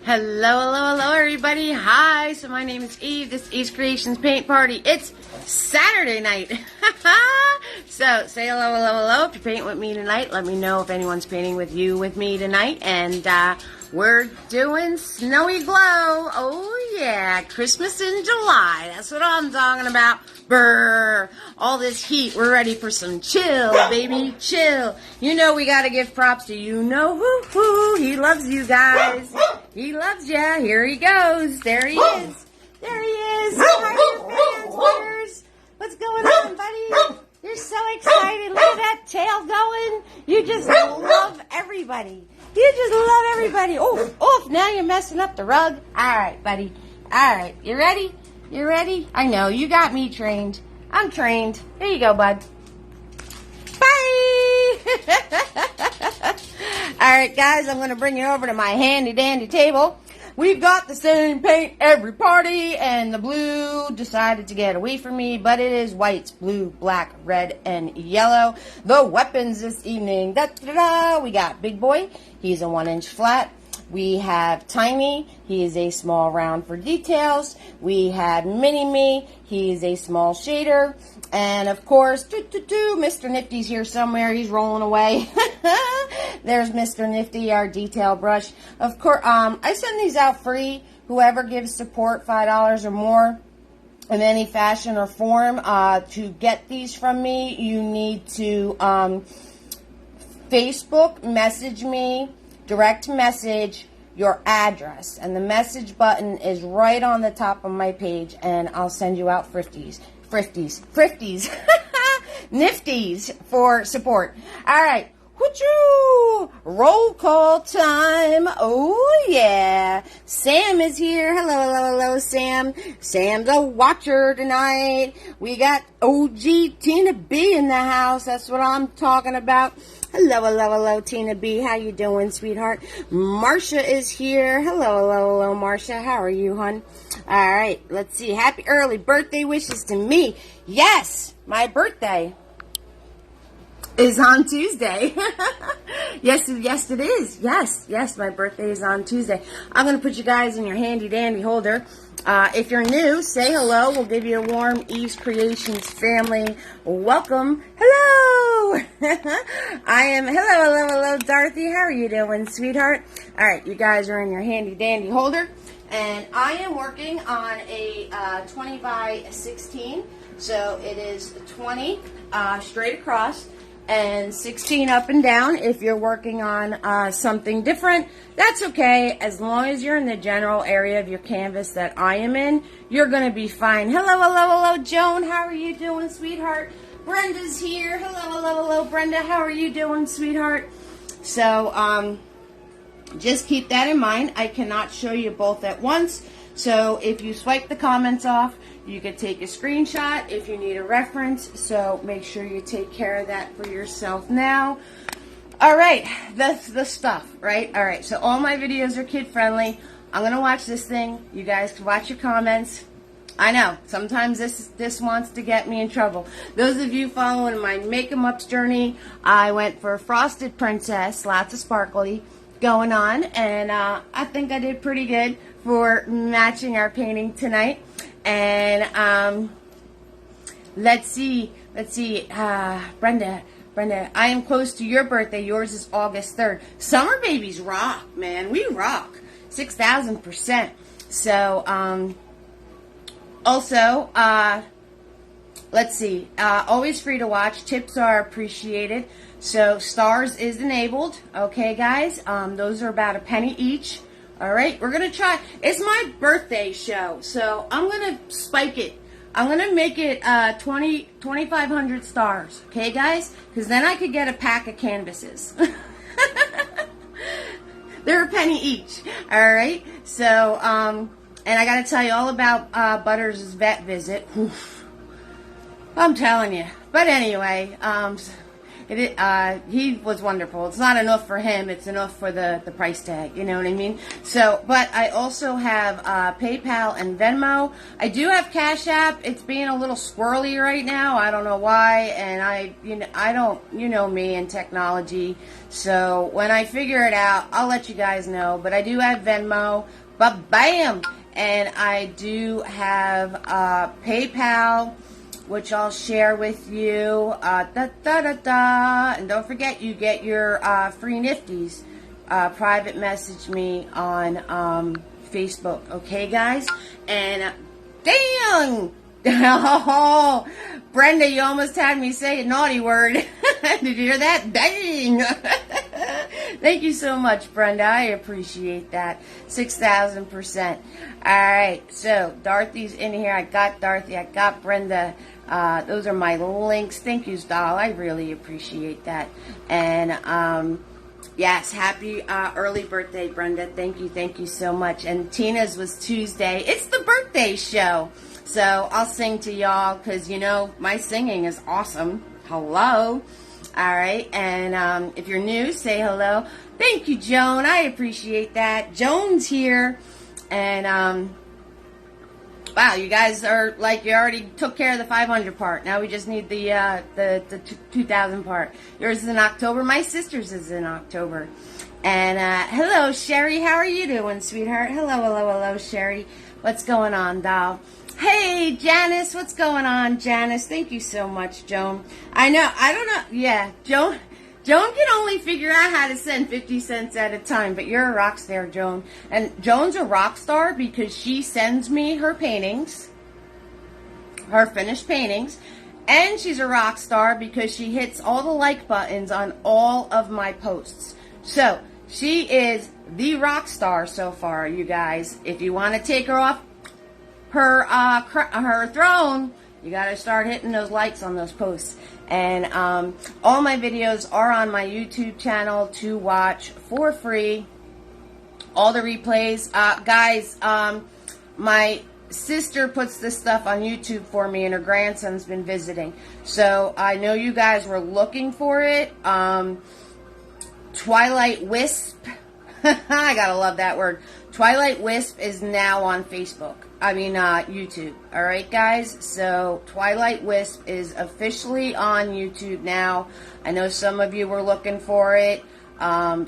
Hello, hello, hello, everybody. Hi, so my name is Eve. This is Eve's Creations Paint Party. It's Saturday night. So say hello, hello, hello. If you're painting with me tonight, let me know if anyone's painting with me tonight. And we're doing Snowy Glow. Oh, yeah. Christmas in July. That's what I'm talking about. Brr. All this heat. We're ready for some chill, baby. Chill. You know we got to give props to you know who. He loves you guys. He loves ya. Here he goes. There he is. There he is. Hi, your fans, butters. What's going on, buddy? You're so excited. Look at that tail going. You just love everybody. You just love everybody. Oh, now you're messing up the rug. All right, buddy. All right. You ready? You ready? I know. You got me trained. I'm trained. Here you go, bud. Bye. All right, guys. I'm going to bring you over to my handy-dandy table. We've got the same paint every party, and the blue decided to get away from me, but it is whites, blue, black, red, and yellow. The weapons this evening. Da-da-da. We got Big Boy. He's a 1-inch flat. We have Tiny. He is a small round for details. We have Mini-Me. He is a small shader. And, of course, Mr. Nifty's here somewhere. He's rolling away. There's Mr. Nifty, our detail brush. Of course, I send these out free. Whoever gives support, $5 or more in any fashion or form. To get these from me, you need to Facebook message me, direct message your address. And the message button is right on the top of my page, and I'll send you out Nifties for support. All right. Woo-choo! Roll call time. Oh, yeah. Sam is here. Hello, hello, hello, Sam. Sam's a watcher tonight. We got OG Tina B in the house. That's what I'm talking about. Hello, hello, hello, Tina B. How you doing, sweetheart? Marsha is here. Hello, hello, hello, Marsha. How are you, hon? All right. Let's see. Happy early birthday wishes to me. Yes, my birthday is on Tuesday. yes, it is. Yes, my birthday is on Tuesday. I'm going to put you guys in your handy-dandy holder. If you're new, say hello. We'll give you a warm Eve's Creations family welcome. Hello! Hello, Dorothy. How are you doing, sweetheart? All right, you guys are in your handy-dandy holder. And I am working on a 20 by 16. So it is 20 straight across and 16 up and down. If you're working on something different, that's okay. As long as you're in the general area of your canvas that I am in, you're going to be fine. Hello, hello, hello, Joan. How are you doing, sweetheart? Brenda's here. Hello, hello, hello, Brenda. How are you doing, sweetheart? So, just keep that in mind. I cannot show you both at once. So if you swipe the comments off, you could take a screenshot if you need a reference. So make sure you take care of that for yourself now. All right, that's the stuff, right? All right, so all my videos are kid friendly. I'm going to watch this thing. You guys can watch your comments. I know, sometimes this wants to get me in trouble. Those of you following my Make 'em Ups journey, I went for Frosted Princess, lots of sparkly going on, and I think I did pretty good for matching our painting tonight. And let's see, Brenda, I am close to your birthday. Yours is August 3rd. Summer babies rock, man. We rock 6,000%. So also let's see, always free to watch. Tips are appreciated. So stars is enabled. Okay, guys, those are about $0.01 each. All right, we're going to try. It's my birthday show, so I'm going to spike it. I'm going to make it 2,500 stars, okay, guys? Because then I could get a pack of canvases. They're $0.01 each, all right? So, and I got to tell you all about Butters' vet visit. Oof. I'm telling you. But anyway, he was wonderful. It's not enough for him. It's enough for the price tag. You know what I mean? So, but I also have PayPal and Venmo. I do have Cash App. It's being a little squirrely right now. I don't know why. And I don't, you know me and technology. So when I figure it out, I'll let you guys know. But I do have Venmo. But bam! And I do have PayPal, which I'll share with you. And don't forget, you get your free nifties. Private message me on Facebook. Okay, guys? And dang! Oh, Brenda, you almost had me say a naughty word. Did you hear that? Dang! Thank you so much, Brenda. I appreciate that. 6,000%. All right, so Dorothy's in here. I got Dorothy. I got Brenda. Those are my links. Thank you, doll. I really appreciate that. And yes, happy early birthday, Brenda. Thank you so much. And Tina's was Tuesday. It's the birthday show. So I'll sing to y'all because, you know, my singing is awesome. Hello. All right. And if you're new, say hello. Thank you, Joan. I appreciate that. Joan's here. And, wow, you guys are like, you already took care of the 500 part. Now we just need the 2,000 part. Yours is in October. My sister's is in October. And hello, Sherry. How are you doing, sweetheart? Hello, Sherry. What's going on, doll? Hey, Janice. What's going on, Janice? Thank you so much, Joan. I don't know. Yeah, Joan can only figure out how to send 50 cents at a time, but you're a rock star, Joan. And Joan's a rock star because she sends me her paintings, her finished paintings, and she's a rock star because she hits all the like buttons on all of my posts. So she is the rock star so far, you guys. If you want to take her off her throne, you got to start hitting those likes on those posts. And all my videos are on my YouTube channel to watch for free. All the replays. Guys, my sister puts this stuff on YouTube for me, and her grandson's been visiting. So I know you guys were looking for it. Twilight Wisp. I gotta love that word. Twilight Wisp is now on Facebook. YouTube. All right, guys. So Twilight Wisp is officially on YouTube now. I know some of you were looking for it.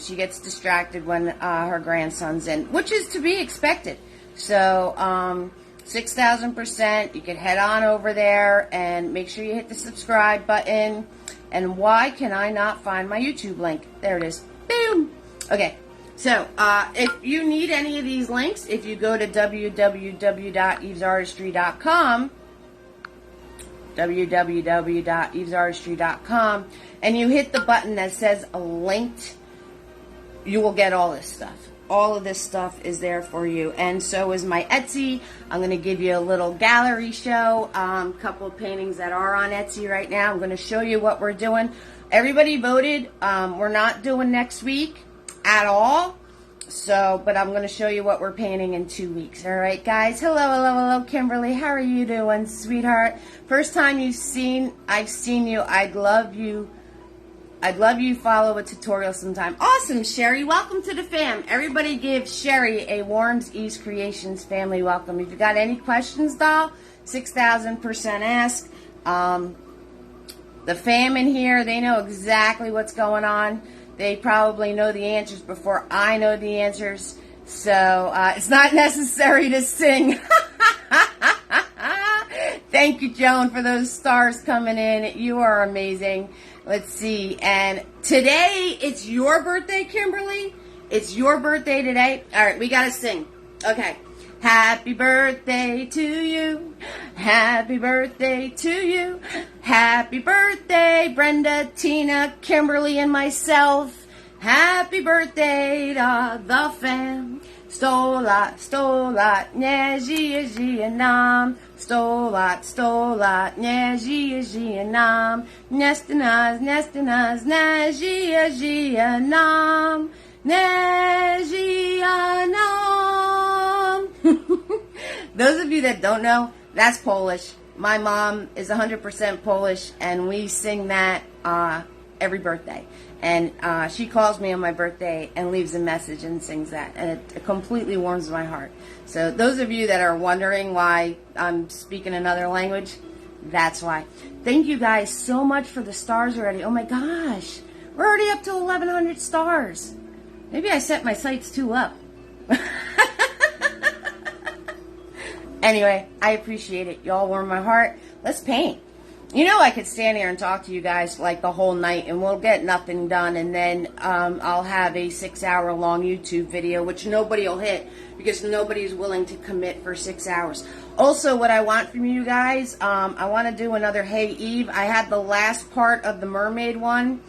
She gets distracted when her grandson's in, which is to be expected. So 6,000%. You can head on over there and make sure you hit the subscribe button. And why can I not find my YouTube link? There it is. Boom. Okay. So, if you need any of these links, if you go to www.evesartistry.com, www.evesartistry.com, and you hit the button that says linked, you will get all this stuff. All of this stuff is there for you. And so is my Etsy. I'm going to give you a little gallery show, a couple of paintings that are on Etsy right now. I'm going to show you what we're doing. Everybody voted. We're not doing next week at all. So, but I'm going to show you what we're painting in 2 weeks. All right, guys. Hello, Kimberly. How are you doing, sweetheart? First time I've seen you. I'd love you follow a tutorial sometime. Awesome, Sherry. Welcome to the fam. Everybody give Sherry a Warms East Creations family welcome. If you got any questions, doll, 6,000% ask. The fam in here, they know exactly what's going on. They probably know the answers before I know the answers. So it's not necessary to sing. Thank you, Joan, for those stars coming in. You are amazing. Let's see. And today, it's your birthday, Kimberly. It's your birthday today. All right, we got to sing. Okay. Happy birthday to you. Happy birthday to you. Happy birthday, Brenda, Tina, Kimberly, and myself. Happy birthday to the fam. Stolat, ne zia nam. Stolat, ne zia nam. Nestinaz, ne zia nam. Ne zia nam. Those of you that don't know, that's Polish. My mom is 100% Polish, and we sing that every birthday. And she calls me on my birthday and leaves a message and sings that. And it completely warms my heart. So those of you that are wondering why I'm speaking another language, that's why. Thank you guys so much for the stars already. Oh my gosh. We're already up to 1,100 stars. Maybe I set my sights too up. Anyway, I appreciate it. Y'all warm my heart. Let's paint. You know, I could stand here and talk to you guys like the whole night and we'll get nothing done, and then I'll have a 6-hour long YouTube video, which nobody will hit because nobody's willing to commit for 6 hours. Also, what I want from you guys, I want to do another Hey Eve. I had the last part of the mermaid one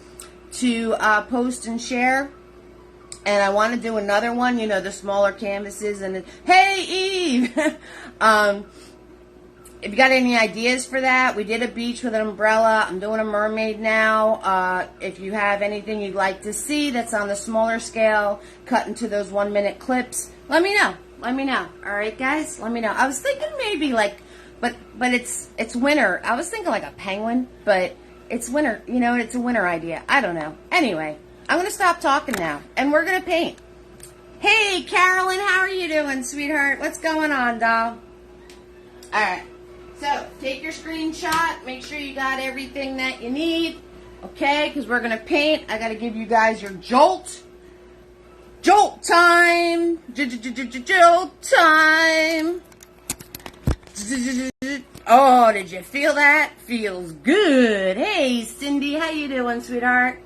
to post and share, and I want to do another one, you know, the smaller canvases, and Hey Eve. If you got any ideas for that, we did a beach with an umbrella. I'm doing a mermaid now. If you have anything you'd like to see that's on the smaller scale, cut into those 1-minute clips, let me know. Let me know. All right, guys? Let me know. I was thinking maybe like, but it's winter. I was thinking like a penguin, but it's winter. You know, it's a winter idea. I don't know. Anyway, I'm going to stop talking now, and we're going to paint. Hey, Carolyn, how are you doing, sweetheart? What's going on, doll? All right. So, take your screenshot. Make sure you got everything that you need. Okay, because we're going to paint. I got to give you guys your jolt. Jolt time. Jolt time. Oh, did you feel that? Feels good. Hey, Cindy, how you doing, sweetheart?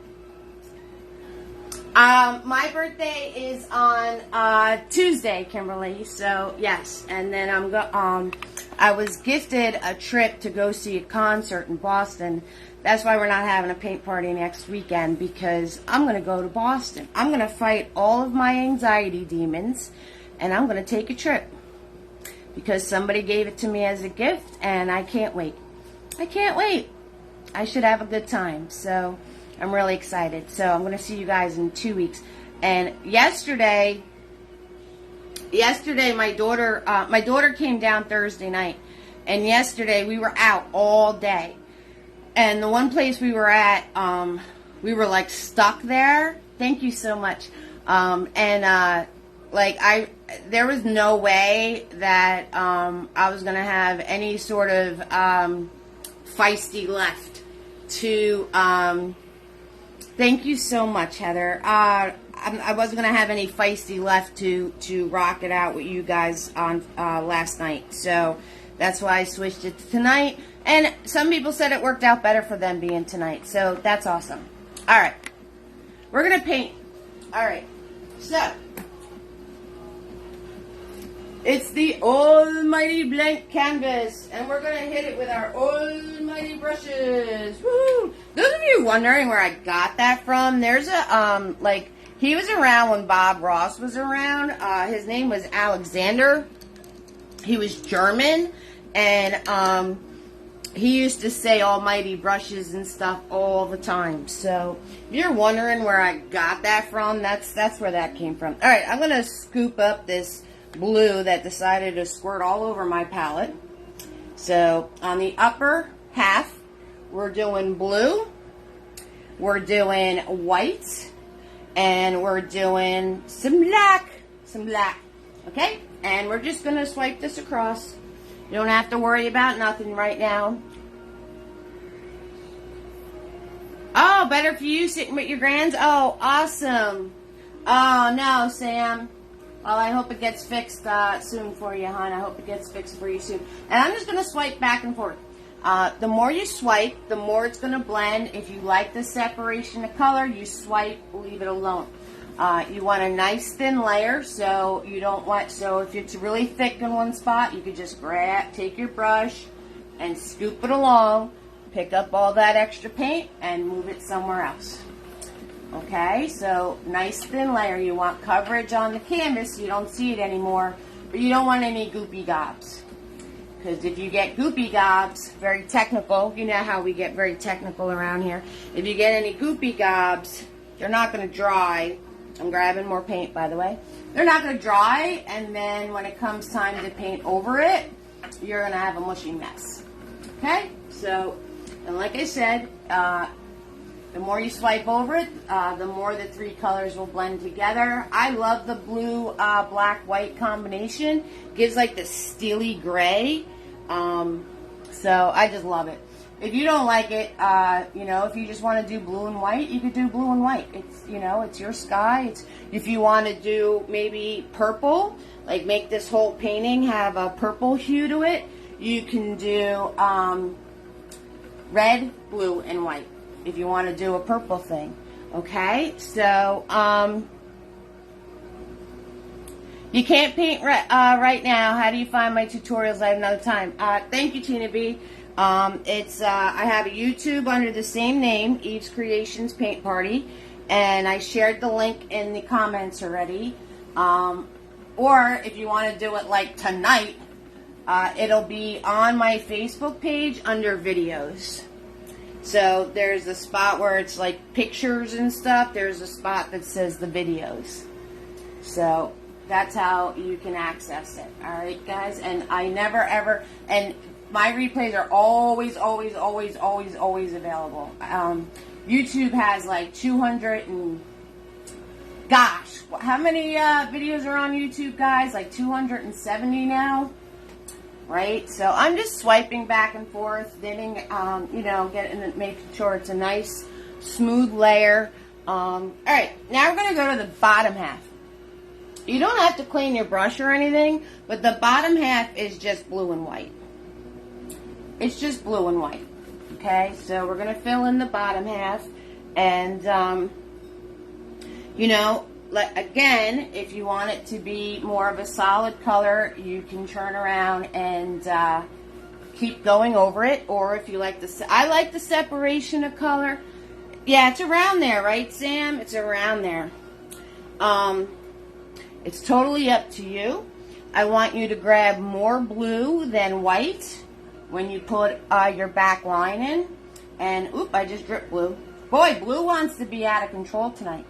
My birthday is on Tuesday, Kimberly. So yes, and then I was gifted a trip to go see a concert in Boston. That's why we're not having a paint party next weekend, because I'm going to go to Boston. I'm going to fight all of my anxiety demons, and I'm going to take a trip because somebody gave it to me as a gift, and I can't wait. I can't wait. I should have a good time. So I'm really excited. So I'm going to see you guys in 2 weeks. And yesterday my daughter came down Thursday night, and yesterday we were out all day. And the one place we were at, we were like stuck there. Thank you so much. There was no way that I was gonna have any sort of feisty left to. Thank you so much, Heather. I wasn't going to have any feisty left to rock it out with you guys on last night. So that's why I switched it to tonight. And some people said it worked out better for them being tonight. So that's awesome. All right. We're going to paint. All right. So it's the almighty blank canvas, and we're going to hit it with our almighty brushes. Woo! Those of you wondering where I got that from, there's a, he was around when Bob Ross was around. His name was Alexander. He was German, and he used to say almighty brushes and stuff all the time. So if you're wondering where I got that from, that's where that came from. All right, I'm going to scoop up this blue that decided to squirt all over my palette. So on the upper half, we're doing blue, we're doing white, and we're doing some black, okay? And we're just gonna swipe this across. You don't have to worry about nothing right now. Oh, better for you sitting with your grands? Oh, awesome. Oh, no, Sam. Well, I hope it gets fixed soon for you, hon. I hope it gets fixed for you soon. And I'm just going to swipe back and forth. The more you swipe, the more it's going to blend. If you like the separation of color, you swipe, leave it alone. You want a nice thin layer, so you don't want, so if it's really thick in one spot, you could just take your brush and scoop it along, pick up all that extra paint, and move it somewhere else. Okay, so nice thin layer. You want coverage on the canvas so you don't see it anymore, but you don't want any goopy gobs. Because if you get goopy gobs, very technical, you know how we get very technical around here. If you get any goopy gobs, they're not going to dry. I'm grabbing more paint, by the way. They're not going to dry, and then when it comes time to paint over it, you're going to have a mushy mess. Okay, so, and like I said, The more you swipe over it, the more the three colors will blend together. I love the blue, black, white combination. Gives like the steely gray. So I just love it. If you don't like it, you know, if you just want to do blue and white, you could do blue and white. It's, you know, it's your sky. It's, if you want to do maybe purple, like make this whole painting have a purple hue to it, you can do red, blue, and white. If you want to do a purple thing. Okay, so you can't paint right now. How do you find my tutorials? I have another time. Thank you, Tina B. I have a YouTube under the same name, Eve's Creations Paint Party, and I shared the link in the comments already. Or if you want to do it like tonight, it'll be on my Facebook page under videos. So there's a spot where it's like pictures and stuff. There's a spot that says the videos. So that's how you can access it. All right, guys. And I never ever, and my replays are always available. YouTube has like 200 and, gosh, how many videos are on YouTube, guys? Like 270 now. Right, so I'm just swiping back and forth, thinning, you know, making sure it's a nice, smooth layer. All right, now we're going to go to the bottom half. You don't have to clean your brush or anything, but the bottom half is just blue and white. It's just blue and white. Okay, so we're going to fill in the bottom half, and, you know, again, if you want it to be more of a solid color, you can turn around and keep going over it. Or if you like I like the separation of color. Yeah, it's around there, right, Sam? It's around there. It's totally up to you. I want you to grab more blue than white when you put your back line in. And, oop, I just dripped blue. Boy, blue wants to be out of control tonight.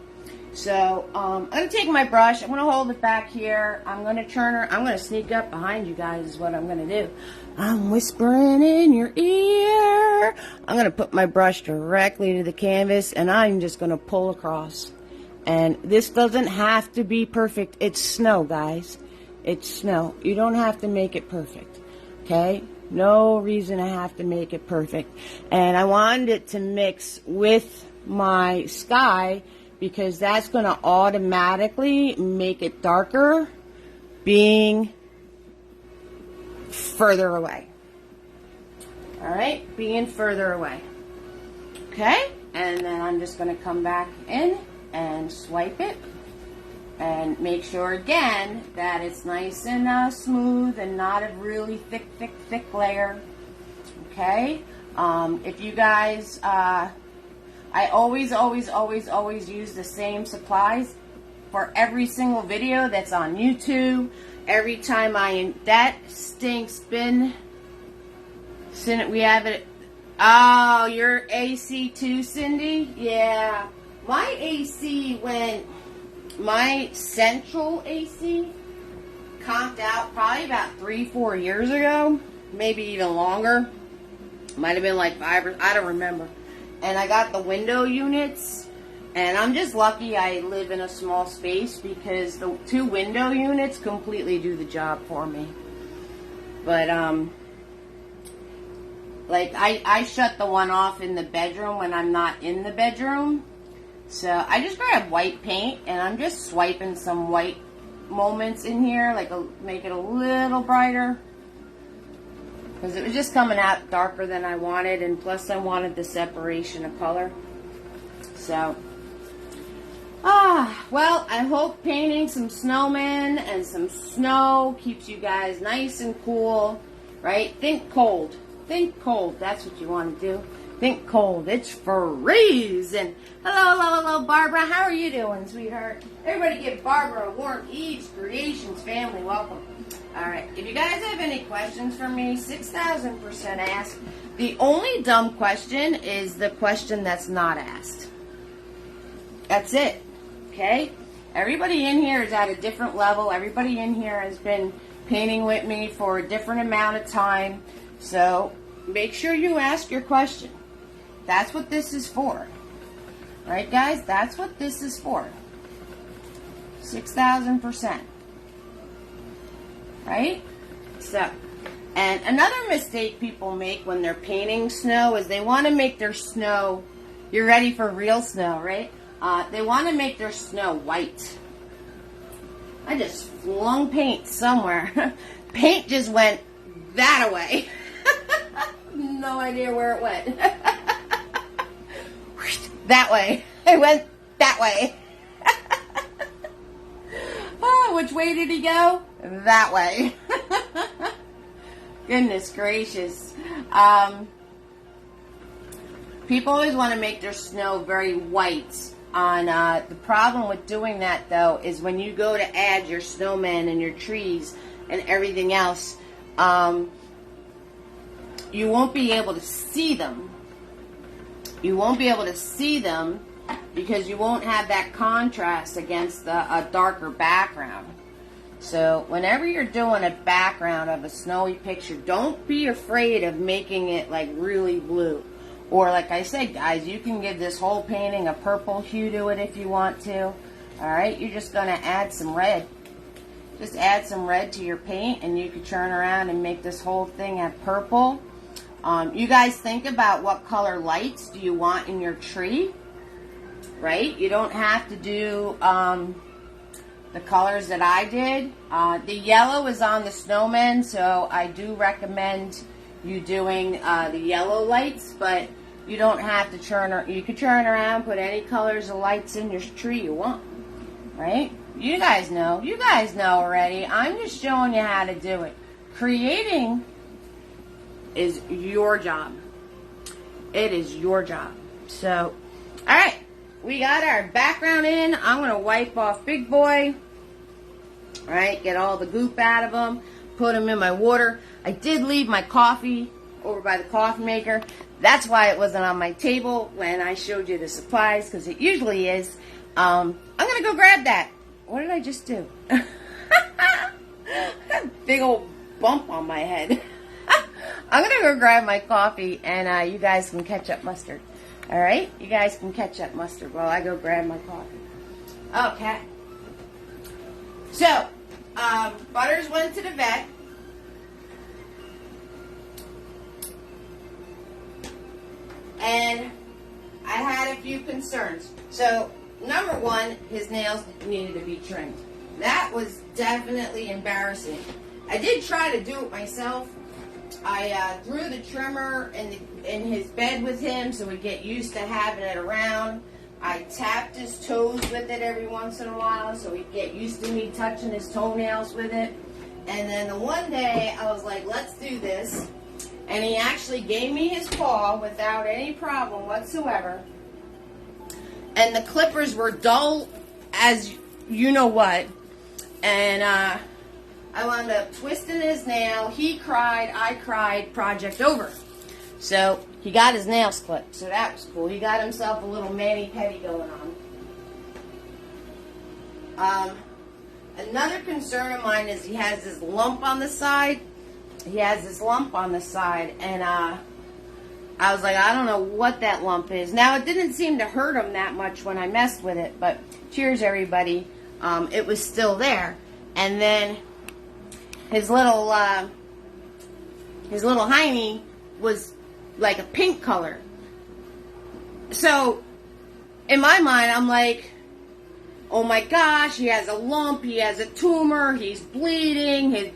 So, I'm going to take my brush, I'm going to hold it back here, I'm going to turn her, I'm going to sneak up behind you guys is what I'm going to do. I'm whispering in your ear. I'm going to put my brush directly to the canvas, and I'm just going to pull across. And this doesn't have to be perfect. It's snow, guys. It's snow. You don't have to make it perfect, okay? No reason to have to make it perfect. And I wanted it to mix with my sky, because that's going to automatically make it darker being further away. All right, being further away. Okay, and then I'm just going to come back in and swipe it and make sure again that it's nice and smooth and not a really thick layer. Okay, if you guys... I always use the same supplies for every single video that's on YouTube. Every time that stinks bin, we have it. Oh, your AC too, Cindy? Yeah. My AC my central AC conked out probably about 3-4 years ago. Maybe even longer. Might have been like 5 I don't remember. And I got the window units, and I'm just lucky I live in a small space, because the 2 window units completely do the job for me. But, like, I shut the one off in the bedroom when I'm not in the bedroom. So I just grab white paint, and I'm just swiping some white moments in here, like make it a little brighter. Because it was just coming out darker than I wanted, and plus I wanted the separation of color. So, well, I hope painting some snowmen and some snow keeps you guys nice and cool, right? Think cold. Think cold. That's what you want to do. Think cold. It's freezing. Hello, Barbara. How are you doing, sweetheart? Everybody give Barbara a warm Eve's Creations family welcome. All right, if you guys have any questions for me, 6,000% asked. The only dumb question is the question that's not asked. That's it, okay? Everybody in here is at a different level. Everybody in here has been painting with me for a different amount of time. So make sure you ask your question. That's what this is for, Right, guys? That's what this is for. 6,000%. Right? So, and another mistake people make when they're painting snow is they want to make their snow, you're ready for real snow, right? They want to make their snow white. I just flung paint somewhere. Paint just went that way. No idea where it went. That way. It went that way. Oh, which way did he go? That way. Goodness gracious. People always want to make their snow very white. The problem with doing that, though, is when you go to add your snowmen and your trees and everything else, you won't be able to see them. You won't be able to see them because you won't have that contrast against a darker background. So whenever you're doing a background of a snowy picture, don't be afraid of making it like really blue. Or like I said, guys, you can give this whole painting a purple hue to it if you want to. Alright, you're just going to add some red. Just add some red to your paint and you can turn around and make this whole thing have purple. You guys think about what color lights do you want in your tree, right? You don't have to do the colors that I did. The yellow is on the snowmen, so I do recommend you doing the yellow lights, but you don't have to you can turn around, put any colors of lights in your tree you want, right? You guys know already. I'm just showing you how to do it. Creating is your job. It is your job. So, alright, we got our background in. I'm going to wipe off Big Boy. Alright, get all the goop out of them. Put them in my water. I did leave my coffee over by the coffee maker. That's why it wasn't on my table when I showed you the supplies, because it usually is. I'm going to go grab that. What did I just do? Big old bump on my head. I'm going to go grab my coffee, and you guys can catch up mustard. Alright? You guys can catch up mustard while I go grab my coffee. Okay. So, Butters went to the vet. And I had a few concerns. So, number one, his nails needed to be trimmed. That was definitely embarrassing. I did try to do it myself. I threw the trimmer in his bed with him so he'd get used to having it around. I tapped his toes with it every once in a while so he'd get used to me touching his toenails with it. And then the one day I was like, let's do this. And he actually gave me his paw without any problem whatsoever. And the clippers were dull as you know what. And I wound up twisting his nail. He cried, I cried, project over. So he got his nails clipped. So that was cool. He got himself a little mani-pedi going on. Another concern of mine is he has this lump on the side. He has this lump on the side, and I was like, I don't know what that lump is. Now, it didn't seem to hurt him that much when I messed with it, but cheers, everybody. It was still there. And then his little hiney was like a pink color. So, in my mind, I'm like, oh my gosh, he has a lump, he has a tumor, he's bleeding,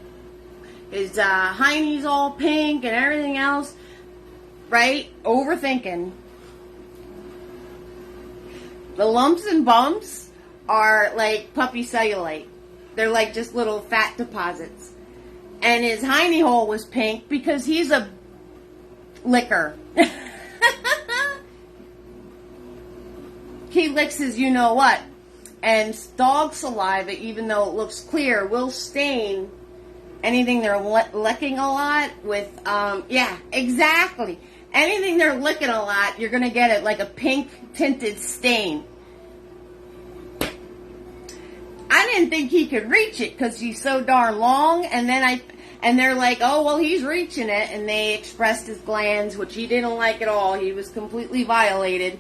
his hiney's all pink and everything else, right? Overthinking. The lumps and bumps are like puppy cellulite. They're like just little fat deposits. And his hiney hole was pink because he's a licker. He licks his you know what. And dog saliva, even though it looks clear, will stain anything they're licking a lot with, yeah, exactly. Anything they're licking a lot, you're going to get it like a pink tinted stain. I didn't think he could reach it because he's so darn long, and they're like, oh, well, he's reaching it, and they expressed his glands, which he didn't like at all. He was completely violated.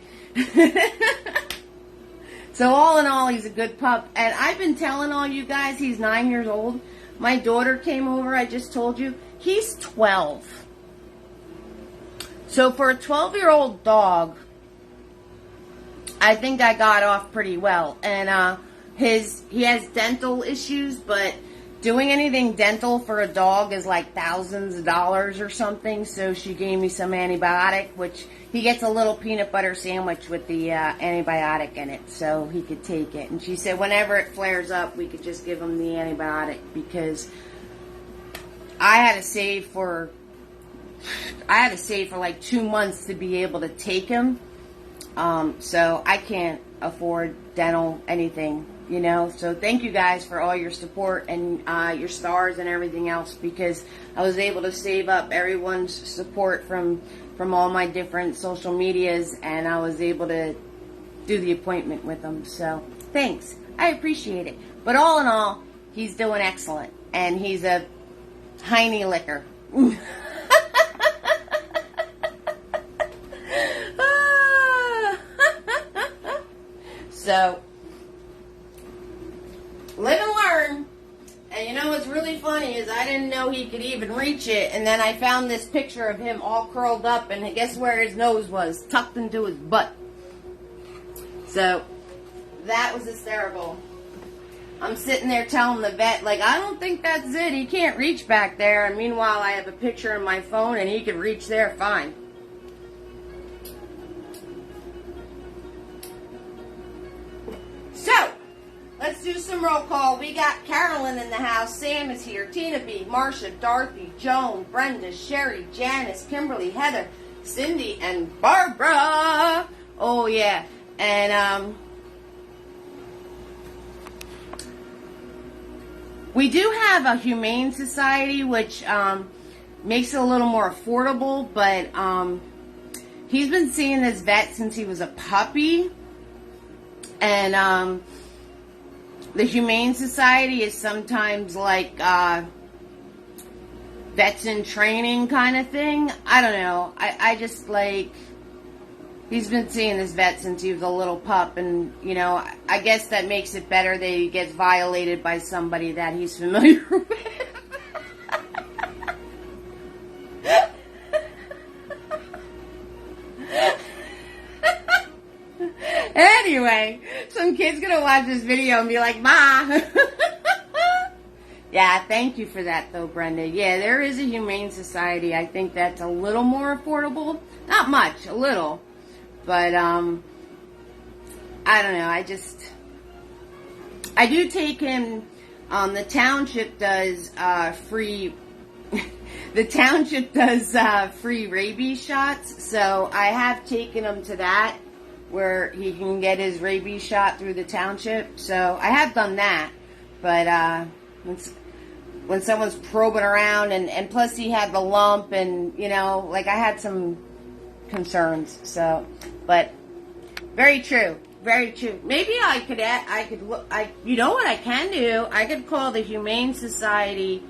So all in all, he's a good pup. And I've been telling all you guys, he's 9 years old. My daughter came over, I just told you. He's 12. So for a 12-year-old dog, I think I got off pretty well. And he has dental issues, but doing anything dental for a dog is like thousands of dollars or something. So she gave me some antibiotic, which he gets a little peanut butter sandwich with the antibiotic in it, so he could take it. And she said whenever it flares up, we could just give him the antibiotic, because I had to save for like 2 months to be able to take him. So I can't afford dental anything, you know. So thank you guys for all your support and your stars and everything else, because I was able to save up everyone's support from all my different social medias, and I was able to do the appointment with them. So thanks. I appreciate it. But all in all, he's doing excellent, and he's a hiney licker. So, live and learn. And you know what's really funny is I didn't know he could even reach it. And then I found this picture of him all curled up. And guess where his nose was? Tucked into his butt. So, that was hysterical. I'm sitting there telling the vet, like, I don't think that's it. He can't reach back there. And meanwhile, I have a picture on my phone and he could reach there fine. So, let's do some roll call. We got Carolyn in the house. Sam is here. Tina B, Marcia, Dorothy, Joan, Brenda, Sherry, Janice, Kimberly, Heather, Cindy, and Barbara. Oh, yeah. And, we do have a humane society, which, makes it a little more affordable, but, he's been seeing this vet since he was a puppy. And the Humane Society is sometimes like vets in training kind of thing. I don't know. I just like, he's been seeing this vet since he was a little pup. And, you know, I guess that makes it better that he gets violated by somebody that he's familiar with. Anyway, some kid's gonna watch this video and be like, Ma. Yeah, thank you for that though, Brenda. Yeah, there is a Humane Society. I think that's a little more affordable. Not much, a little. But, I don't know, I do take him, the township does, free, the township does, free rabies shots. So I have taken him to that, where he can get his rabies shot through the township. So I have done that, but when someone's probing around, and plus he had the lump, and you know, like I had some concerns. So, but very true, very true. Maybe I could look. You know what I can do? I could call the Humane Society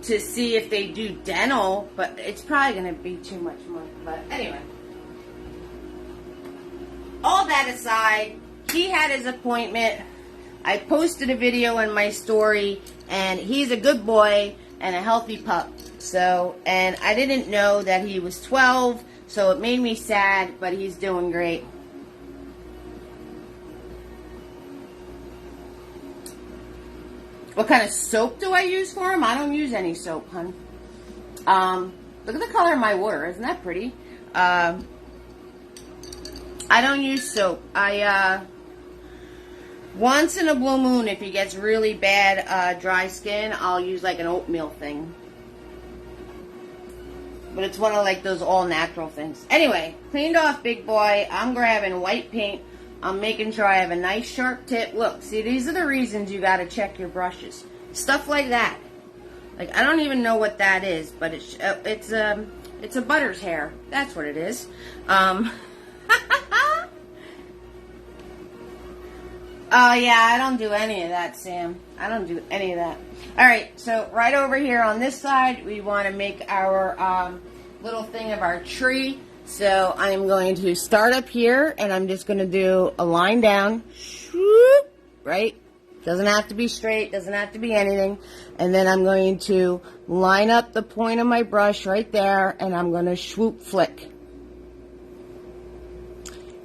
to see if they do dental, but it's probably going to be too much money. But anyway. All that aside, he had his appointment. I posted a video in my story, and he's a good boy and a healthy pup. So, and I didn't know that he was 12, so it made me sad, but he's doing great. What kind of soap do I use for him? I don't use any soap, hun. Look at the color of my water. Isn't that pretty? I don't use soap. Once in a blue moon, if he gets really bad dry skin, I'll use like an oatmeal thing. But it's one of like those all natural things. Anyway, cleaned off big boy. I'm grabbing white paint. I'm making sure I have a nice sharp tip. Look, see, these are the reasons you got to check your brushes. Stuff like that. Like, I don't even know what that is, but it's a butter's hair. That's what it is. Oh, yeah, I don't do any of that, Sam. I don't do any of that. All right, so right over here on this side, we want to make our little thing of our tree. So I'm going to start up here, and I'm just going to do a line down, swoop, right? Doesn't have to be straight, doesn't have to be anything. And then I'm going to line up the point of my brush right there, and I'm going to swoop flick.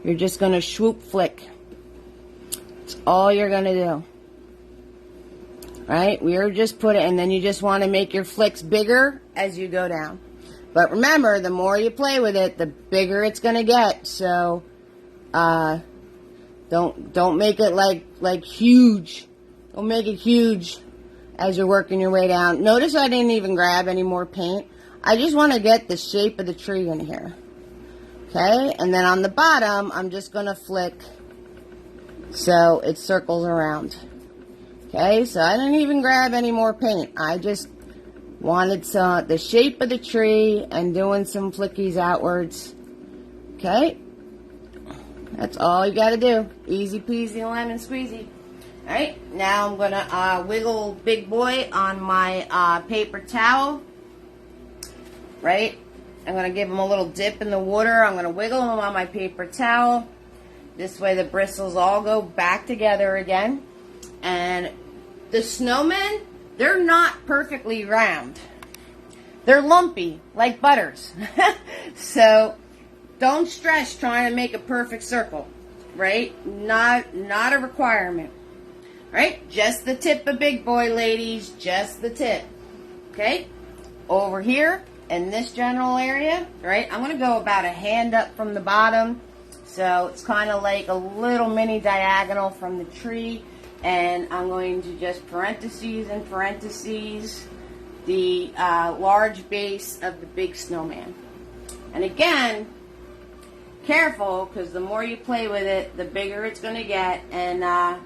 You're just going to swoop flick. That's all you're going to do. Right? We're just putting, and then you just want to make your flicks bigger as you go down. But remember, the more you play with it, the bigger it's going to get. So, don't make it like huge. Don't make it huge as you're working your way down. Notice I didn't even grab any more paint. I just want to get the shape of the tree in here. Okay? And then on the bottom, I'm just going to flick so it circles around. Okay? So I didn't even grab any more paint. I just wanted the shape of the tree and doing some flickies outwards. Okay? That's all you got to do. Easy peasy lemon squeezy. Alright, now I'm going to wiggle Big Boy on my paper towel. Right? I'm going to give him a little dip in the water. I'm going to wiggle him on my paper towel. This way the bristles all go back together again. And the snowmen, they're not perfectly round. They're lumpy, like butters. So, don't stress trying to make a perfect circle, right? Not a requirement, right? Just the tip of Big Boy, ladies, just the tip, okay? Over here, in this general area, right? I'm going to go about a hand up from the bottom, so it's kind of like a little mini diagonal from the tree. And I'm going to just parentheses and parentheses the large base of the big snowman. And again, careful, because the more you play with it, the bigger it's going to get. And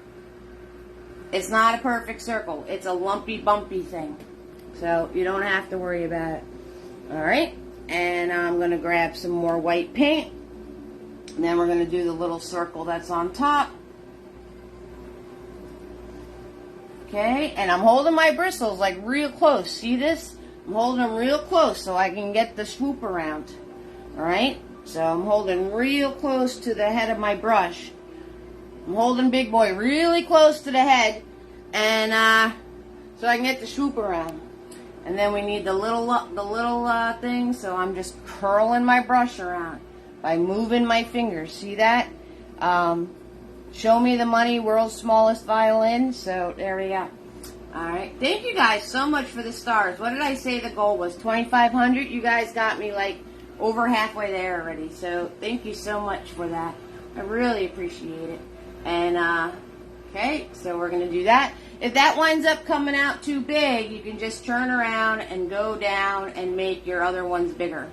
it's not a perfect circle. It's a lumpy, bumpy thing. So you don't have to worry about it. Alright, and I'm going to grab some more white paint. And then we're going to do the little circle that's on top. Okay, and I'm holding my bristles like real close. See this? I'm holding them real close so I can get the swoop around. Alright? So I'm holding real close to the head of my brush. I'm holding Big Boy really close to the head, and so I can get the swoop around. And then we need the little thing, so I'm just curling my brush around by moving my fingers. See that? Show me the money, world's smallest violin. So there we go. Alright. Thank you guys so much for the stars. What did I say the goal was? 2,500? You guys got me like over halfway there already. So thank you so much for that. I really appreciate it. And, okay, so we're going to do that. If that winds up coming out too big, you can just turn around and go down and make your other ones bigger.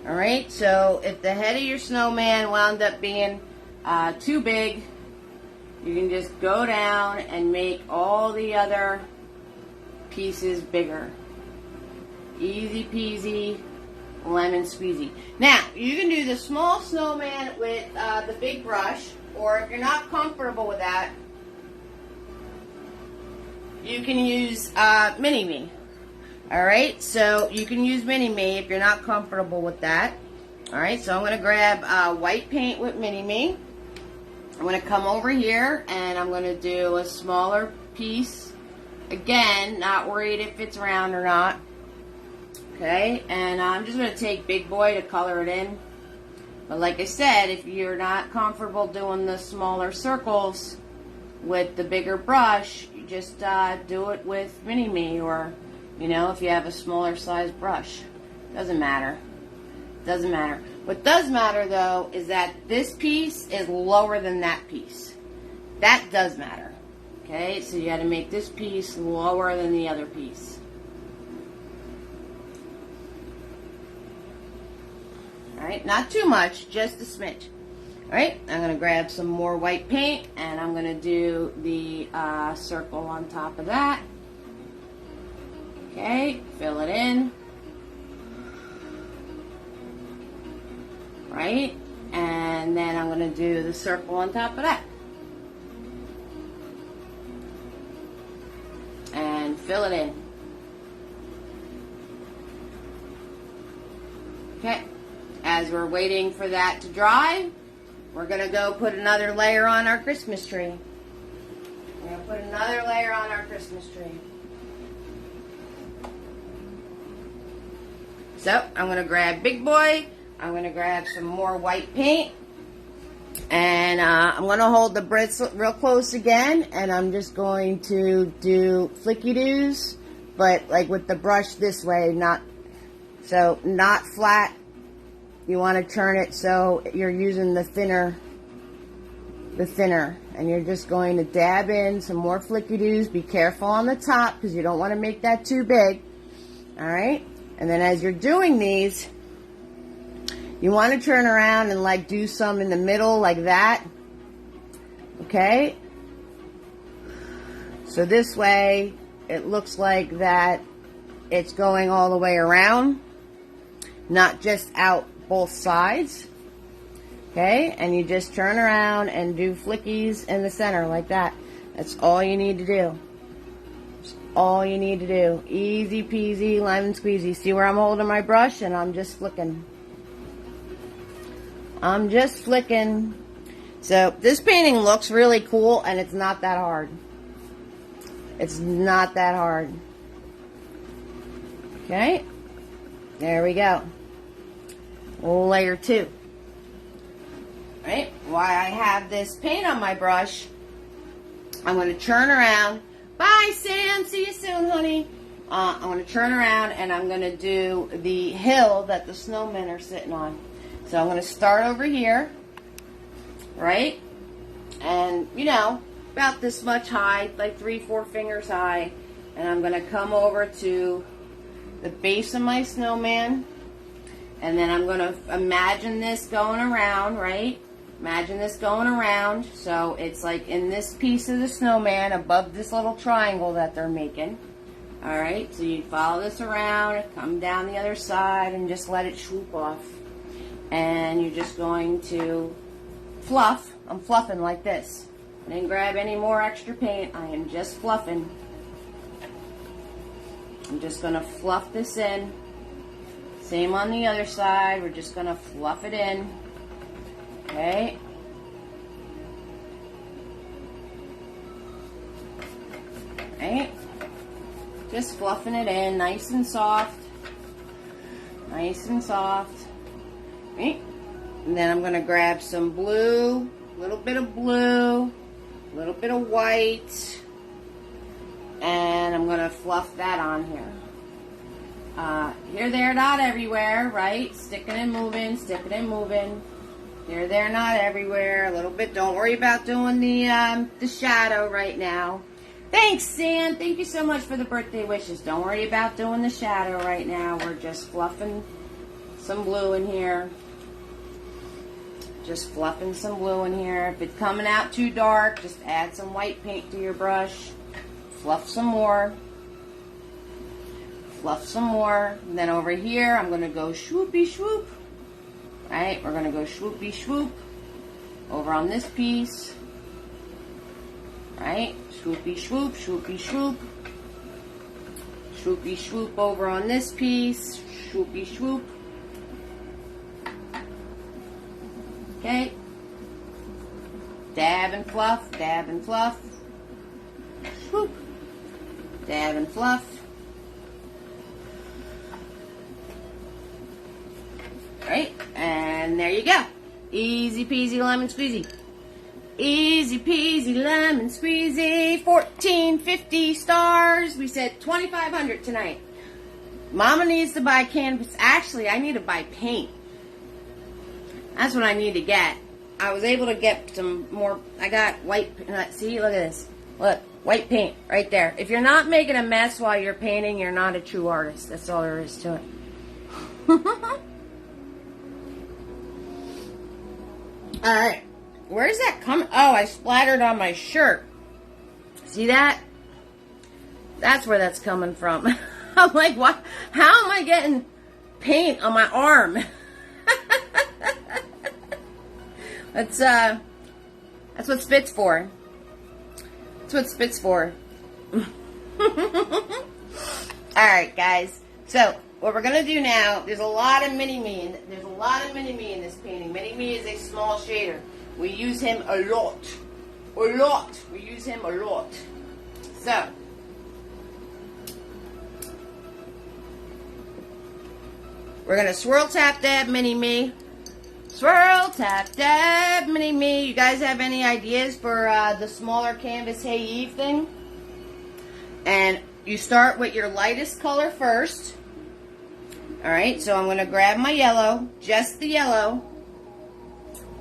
Alright, so if the head of your snowman wound up being too big, you can just go down and make all the other pieces bigger. Easy peasy, lemon squeezy. Now, you can do the small snowman with the big brush, or if you're not comfortable with that, you can use Mini-Me. Alright, so you can use Mini-Me if you're not comfortable with that. Alright, so I'm going to grab white paint with Mini-Me. I'm going to come over here and I'm going to do a smaller piece. Again, not worried if it's round or not. Okay, and I'm just going to take Big Boy to color it in. But like I said, if you're not comfortable doing the smaller circles with the bigger brush, you just do it with Mini-Me, or, you know, if you have a smaller size brush. Doesn't matter. Doesn't matter. What does matter, though, is that this piece is lower than that piece. That does matter. Okay, so you got to make this piece lower than the other piece. Alright, not too much, just a smidge. Alright, I'm going to grab some more white paint, and I'm going to do the circle on top of that. Okay, fill it in. Right, and then I'm going to do the circle on top of that. And fill it in. Okay, as as we're waiting for that to dry, we're going to go put another layer on our Christmas tree. We're going to put another layer on our Christmas tree. So, I'm going to grab Big Boy. I'm going to grab some more white paint. And I'm going to hold the bricks real close again. And I'm just going to do flicky-doos. But like with the brush this way, not flat. You want to turn it so you're using the thinner. And you're just going to dab in some more flicky-doos. Be careful on the top because you don't want to make that too big. Alright? And then as you're doing these, you want to turn around and like do some in the middle like that. Okay? So this way, it looks like that it's going all the way around. Not just out both sides. Okay? And you just turn around and do flickies in the center like that. That's all you need to do. All you need to do. Easy peasy, lemon squeezy. See where I'm holding my brush and I'm just flicking. I'm just flicking. So this painting looks really cool and it's not that hard. It's not that hard. Okay. There we go. Layer 2. Right? While I have this paint on my brush, I'm going to turn around. Bye, Sam. See you soon, honey. I'm going to turn around and I'm going to do the hill that the snowmen are sitting on. So I'm going to start over here, right? And, you know, about this much high, like 3-4 fingers high. And I'm going to come over to the base of my snowman. And then I'm going to imagine this going around, right? Imagine this going around, so it's like in this piece of the snowman above this little triangle that they're making. Alright, so you follow this around, come down the other side, and just let it swoop off. And you're just going to fluff. I'm fluffing like this. I didn't grab any more extra paint. I am just fluffing. I'm just going to fluff this in. Same on the other side. We're just going to fluff it in. Okay. Right. Just fluffing it in, nice and soft. Nice and soft. Right. And then I'm going to grab some blue, a little bit of blue, a little bit of white, and I'm going to fluff that on here. Here, there, not everywhere, right? Sticking and moving, sticking and moving. Here, there, not everywhere. A little bit. Don't worry about doing the shadow right now. Thanks, Sam. Thank you so much for the birthday wishes. Don't worry about doing the shadow right now. We're just fluffing some blue in here. Just fluffing some blue in here. If it's coming out too dark, just add some white paint to your brush. Fluff some more. Fluff some more. And then over here, I'm going to go swoopy swoop. Right, we're going to go swoopy swoop over on this piece. Right, swoopy swoop, swoopy swoop. Swoopy swoop over on this piece. Swoopy swoop. Okay. Dab and fluff, dab and fluff. Swoop. Dab and fluff. Right, and there you go. Easy peasy lemon squeezy. Easy peasy lemon squeezy. 1450 stars. We said 2,500 tonight. Mama needs to buy canvas. Actually, I need to buy paint. That's what I need to get. I was able to get some more. I got white. See, look at this. Look, white paint right there. If you're not making a mess while you're painting, you're not a true artist. That's all there is to it. Alright, where's that coming? Oh, I splattered on my shirt. See that? That's where that's coming from. I'm like, what? How am I getting paint on my arm? That's what spit's for. That's what spit's for. Alright, guys. So, what we're going to do now, there's a lot of mini-me in this painting. Mini-me is a small shader. We use him a lot. We use him a lot. So, we're going to swirl, tap, dab, mini-me. Swirl, tap, dab, mini-me. You guys have any ideas for the smaller canvas Hey Eve thing? And you start with your lightest color first. Alright, so I'm going to grab my yellow, just the yellow,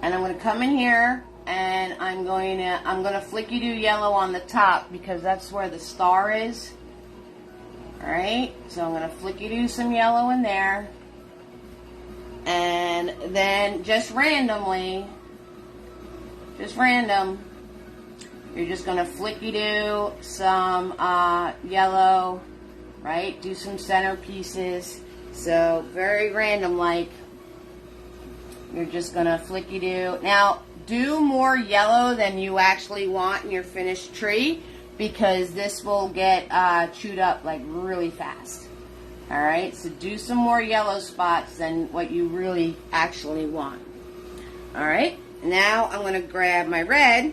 and I'm going to come in here and I'm going to flicky do yellow on the top because that's where the star is. Alright, so I'm going to flicky do some yellow in there. And then just randomly, you're just going to flicky do some yellow, right? Do some center pieces. So, very random like. You're just going to flicky do. Now, do more yellow than you actually want in your finished tree because this will get chewed up like really fast. Alright, so do some more yellow spots than what you really actually want. Alright, now I'm going to grab my red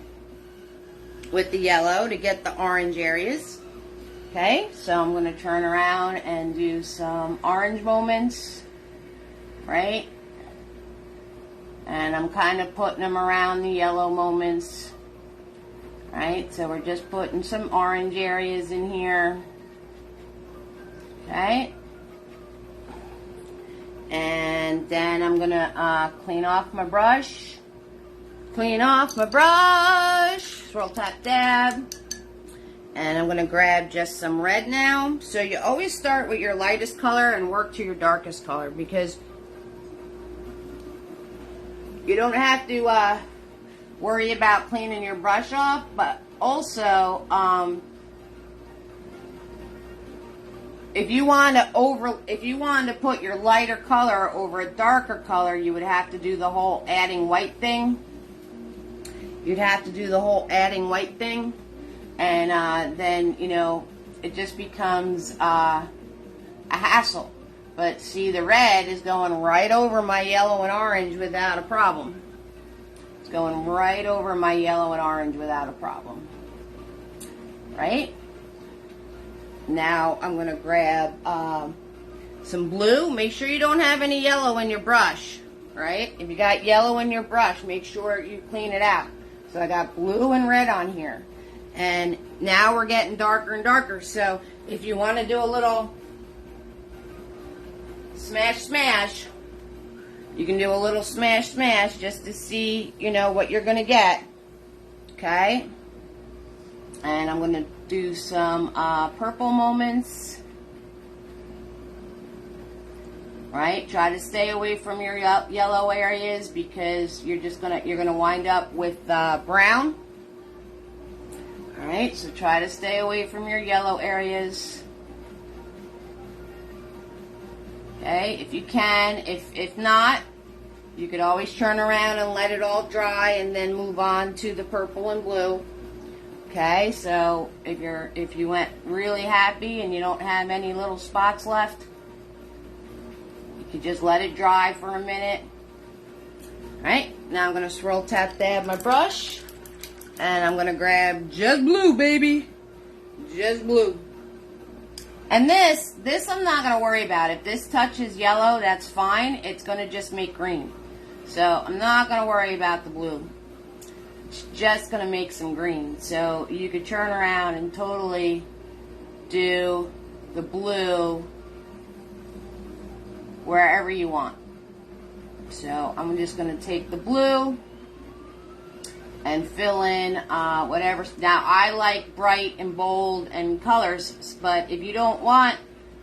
with the yellow to get the orange areas. Okay, so I'm going to turn around and do some orange moments, right? And I'm kind of putting them around the yellow moments, right? So we're just putting some orange areas in here, okay? And then I'm going to clean off my brush, swirl, tap, dab. And I'm going to grab just some red now. So you always start with your lightest color and work to your darkest color because you don't have to worry about cleaning your brush off. But also, if you want to put your lighter color over a darker color, you would have to do the whole adding white thing. And then, you know, it just becomes a hassle. But see, the red is going right over my yellow and orange without a problem. It's going right over my yellow and orange without a problem. Right? Now I'm going to grab some blue. Make sure you don't have any yellow in your brush. Right? If you got yellow in your brush, make sure you clean it out. So I got blue and red on here. And now we're getting darker and darker. So if you want to do a little smash, you can do a little smash just to see, you know, what you're going to get. Okay? And I'm going to do some purple moments. Right? Try to stay away from your yellow areas because you're going to wind up with brown. Alright, so try to stay away from your yellow areas. Okay, if you can. If not, you could always turn around and let it all dry and then move on to the purple and blue. Okay, so if you went really happy and you don't have any little spots left, you could just let it dry for a minute. Alright, now I'm going to swirl, tap, dab my brush. And I'm going to grab just blue, baby. Just blue. And this I'm not going to worry about. If this touches yellow, that's fine. It's going to just make green. So I'm not going to worry about the blue. It's just going to make some green. So you could turn around and totally do the blue wherever you want. So I'm just going to take the blue and fill in whatever. Now, I like bright and bold and colors, but if you don't want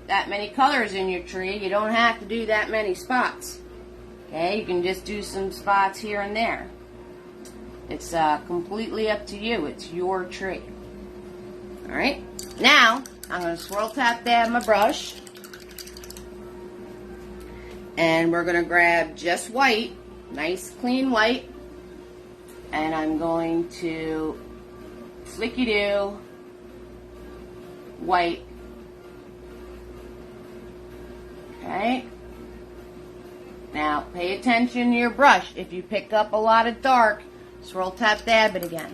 that many colors in your tree, you don't have to do that many spots. Okay, you can just do some spots here and there. It's completely up to you. It's your tree. Alright, now I'm going to swirl, tap, dab my brush. And we're going to grab just white, nice clean white. And I'm going to flicky do white Okay. Now, pay attention to your brush. If you pick up a lot of dark, swirl, tap, dab it again.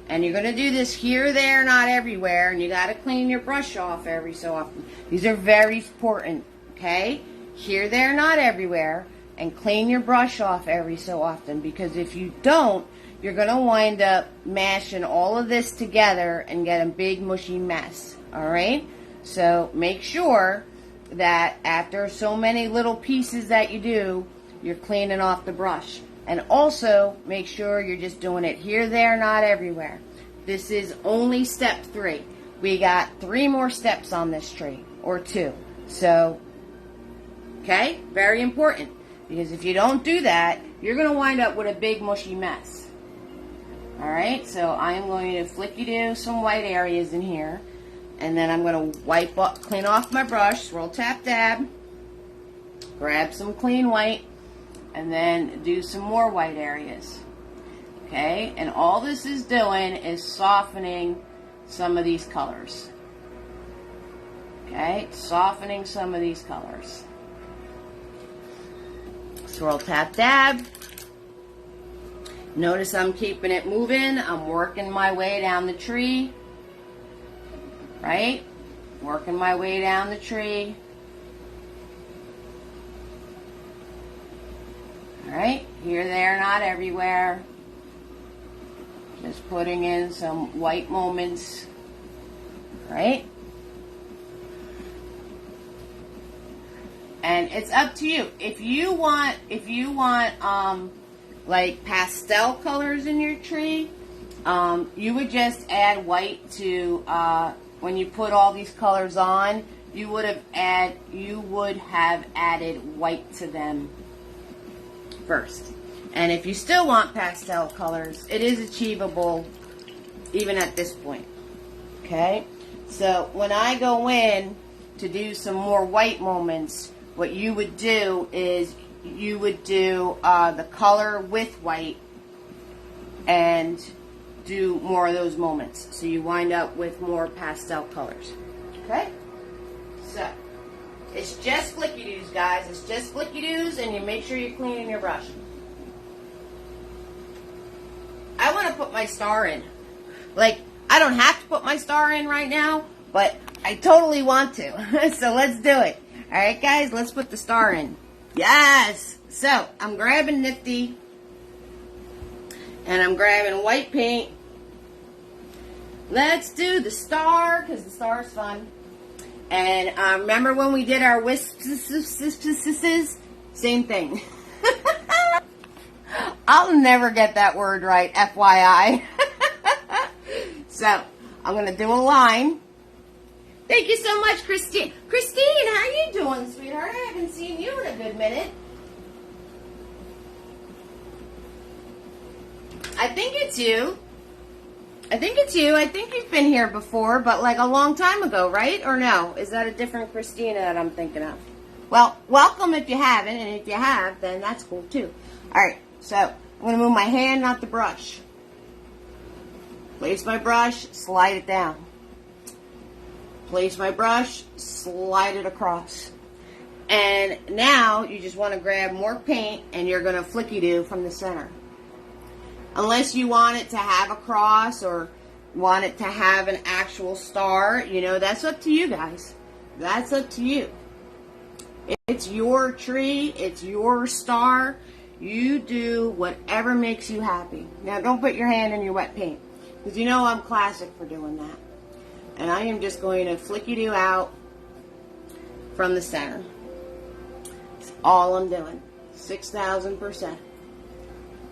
And you're going to do this here, there, not everywhere. And you got to clean your brush off every so often. These are very important, okay? Here, there, not everywhere. And clean your brush off every so often. Because if you don't, you're going to wind up mashing all of this together and get a big mushy mess, all right? So make sure that after so many little pieces that you do, you're cleaning off the brush. And also, make sure you're just doing it here, there, not everywhere. This is only step 3. We got 3 more steps on this tree, or 2. So, okay, very important. Because if you don't do that, you're going to wind up with a big mushy mess. Alright, so I am going to flicky-do some white areas in here. And then I'm going to wipe up, clean off my brush, swirl, tap, dab. Grab some clean white. And then do some more white areas. Okay, and all this is doing is softening some of these colors. Okay, softening some of these colors. Swirl, tap, dab. Notice I'm keeping it moving. I'm working my way down the tree. Right? Working my way down the tree. Alright, here, there, not everywhere. Just putting in some white moments. Right? And it's up to you. If you want like pastel colors in your tree, you would just add white to when you put all these colors on, you would have added white to them first. And if you still want pastel colors, it is achievable even at this point. Okay? So when I go in to do some more white moments, what you would do is you would do the color with white and do more of those moments. So you wind up with more pastel colors. Okay? So it's just flicky-doos, guys. It's just flicky-doos, and you make sure you're cleaning your brush. I want to put my star in. Like, I don't have to put my star in right now, but I totally want to. So let's do it. Alright, guys, let's put the star in. Yes! So, I'm grabbing Nifty, and I'm grabbing white paint. Let's do the star, because the star is fun. And remember when we did our wisps? Same thing. I'll never get that word right, FYI. So, I'm going to do a line. Thank you so much, Christine. Christine, how you doing, sweetheart? I haven't seen you in a good minute. I think it's you. I think it's you. I think you've been here before, but like a long time ago, right? Or no? Is that a different Christina that I'm thinking of? Well, welcome if you haven't, and if you have, then that's cool too. Alright, so I'm going to move my hand, not the brush. Place my brush, slide it down. Place my brush, slide it across. And now you just want to grab more paint and you're going to flicky-do from the center. Unless you want it to have a cross or want it to have an actual star, you know, that's up to you guys. That's up to you. It's your tree, it's your star. You do whatever makes you happy. Now don't put your hand in your wet paint, because you know I'm classic for doing that. And I am just going to flicky-do out from the center. That's all I'm doing. 6,000%.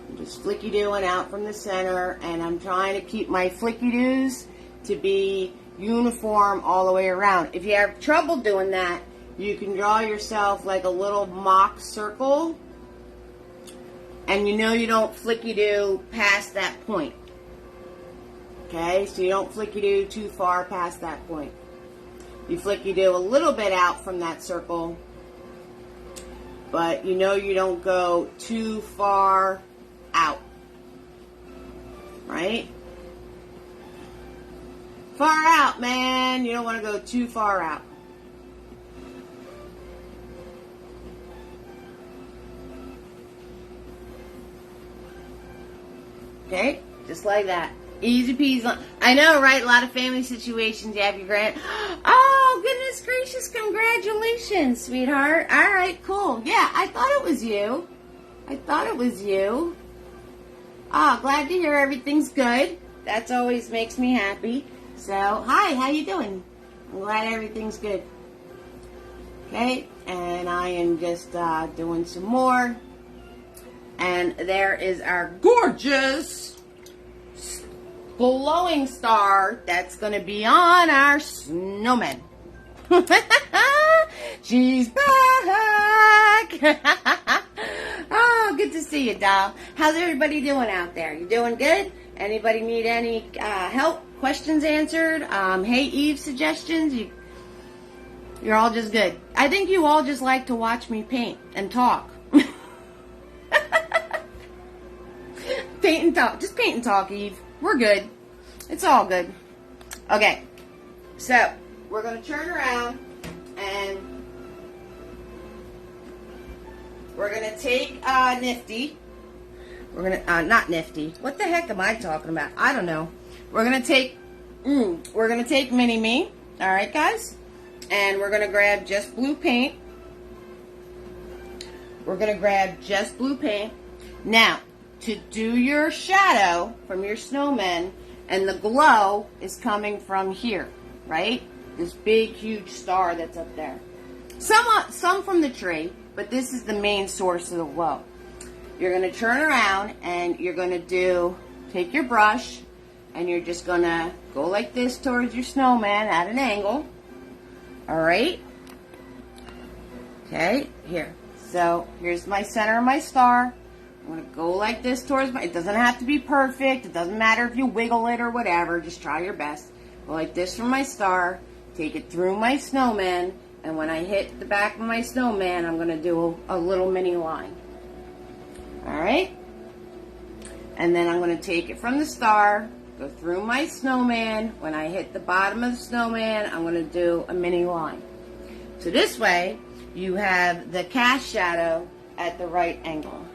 I'm just flicky-doing out from the center, and I'm trying to keep my flicky-doos to be uniform all the way around. If you have trouble doing that, you can draw yourself like a little mock circle, and you know you don't flicky-do past that point. Okay, so you don't flicky-do too far past that point. You flicky-do a little bit out from that circle, but you know you don't go too far out. Right? Far out, man. You don't want to go too far out. Okay, just like that. Easy peasy. I know, right? A lot of family situations. You have your grand. Oh, goodness gracious! Congratulations, sweetheart. All right, cool. Yeah, I thought it was you. I thought it was you. Oh, glad to hear everything's good. That always makes me happy. So, hi, how you doing? I'm glad everything's good. Okay, and I am just doing some more. And there is our gorgeous glowing star that's going to be on our snowman. She's back. Oh, good to see you, doll. How's everybody doing out there? You doing good? Anybody need any help? Questions answered? Hey, Eve suggestions? You're all just good. I think you all just like to watch me paint and talk. Paint and talk. Just paint and talk, Eve. We're good. It's all good. Okay. So, we're going to turn around and we're going to take Nifty. We're going to, not Nifty. What the heck am I talking about? I don't know. We're going to take, Mini-Me. All right, guys? And we're going to grab just blue paint. We're going to grab just blue paint. Now, to do your shadow from your snowman, and the glow is coming from here, right? This big, huge star that's up there. Some from the tree, but this is the main source of the glow. You're going to turn around, and you're going to take your brush, and you're just going to go like this towards your snowman at an angle. All right? Okay, here. So, here's my center of my star. I'm going to go like this towards my... It doesn't have to be perfect. It doesn't matter if you wiggle it or whatever. Just try your best. Go like this from my star. Take it through my snowman. And when I hit the back of my snowman, I'm going to do a little mini line. Alright? And then I'm going to take it from the star. Go through my snowman. When I hit the bottom of the snowman, I'm going to do a mini line. So this way, you have the cast shadow at the right angle.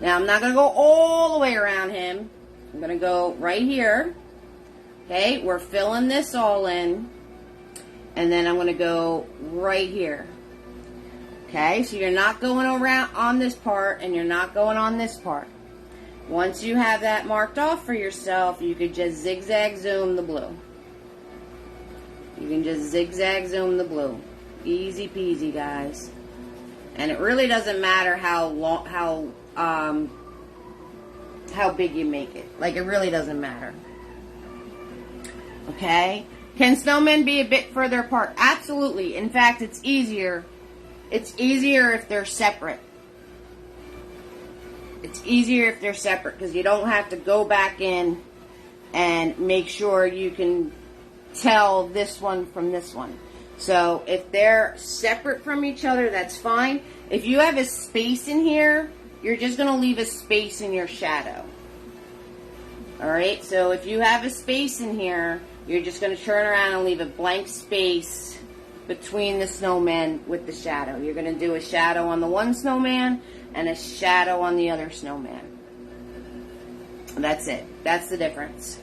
Now, I'm not going to go all the way around him. I'm going to go right here. Okay, we're filling this all in. And then I'm going to go right here. Okay, so you're not going around on this part, and you're not going on this part. Once you have that marked off for yourself, you could just zigzag zoom the blue. You can just zigzag zoom the blue. Easy peasy, guys. And it really doesn't matter how big you make it. Like, it really doesn't matter. Okay? Can snowmen be a bit further apart? Absolutely. In fact, it's easier. It's easier if they're separate. It's easier if they're separate because you don't have to go back in and make sure you can tell this one from this one. So if they're separate from each other, that's fine. If you have a space in here, you're just going to leave a space in your shadow. Alright, so if you have a space in here, you're just going to turn around and leave a blank space between the snowman with the shadow. You're going to do a shadow on the one snowman and a shadow on the other snowman. That's it. That's the difference.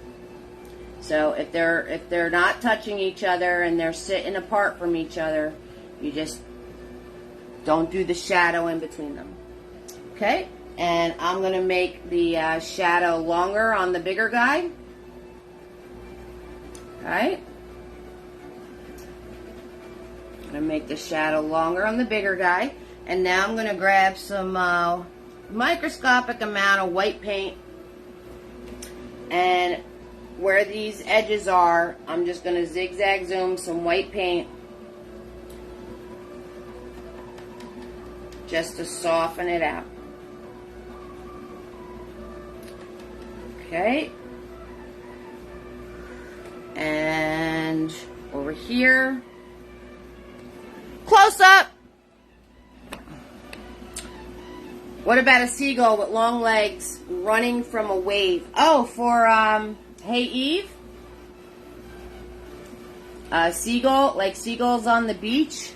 So if they're not touching each other and they're sitting apart from each other, you just don't do the shadow in between them. Okay? And I'm going to make the shadow longer on the bigger guy. Alright? I'm going to make the shadow longer on the bigger guy. And now I'm going to grab some microscopic amount of white paint. And where these edges are, I'm just going to zigzag zoom some white paint. Just to soften it out. Okay. And over here. Close up. What about a seagull with long legs running from a wave? Oh, for, hey Eve? A seagull, like seagulls on the beach?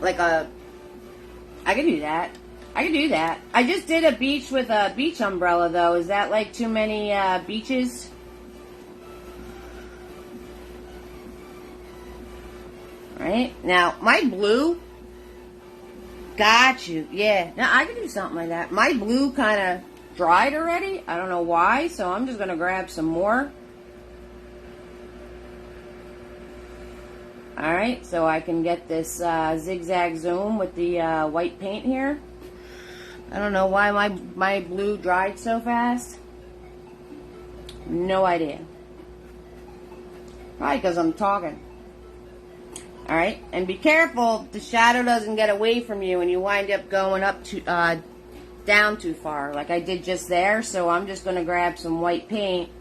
Like a, I can do that. I can do that. I just did a beach with a beach umbrella, though. Is that like too many beaches? Right? Now, my blue... Got you. Yeah. Now, I can do something like that. My blue kind of dried already. I don't know why, so I'm just going to grab some more. Alright, so I can get this zigzag zoom with the white paint here. I don't know why my blue dried so fast. No idea. Probably because I'm talking. Alright, and be careful the shadow doesn't get away from you and you wind up going up to down too far, like I did just there. So I'm just going to grab some white paint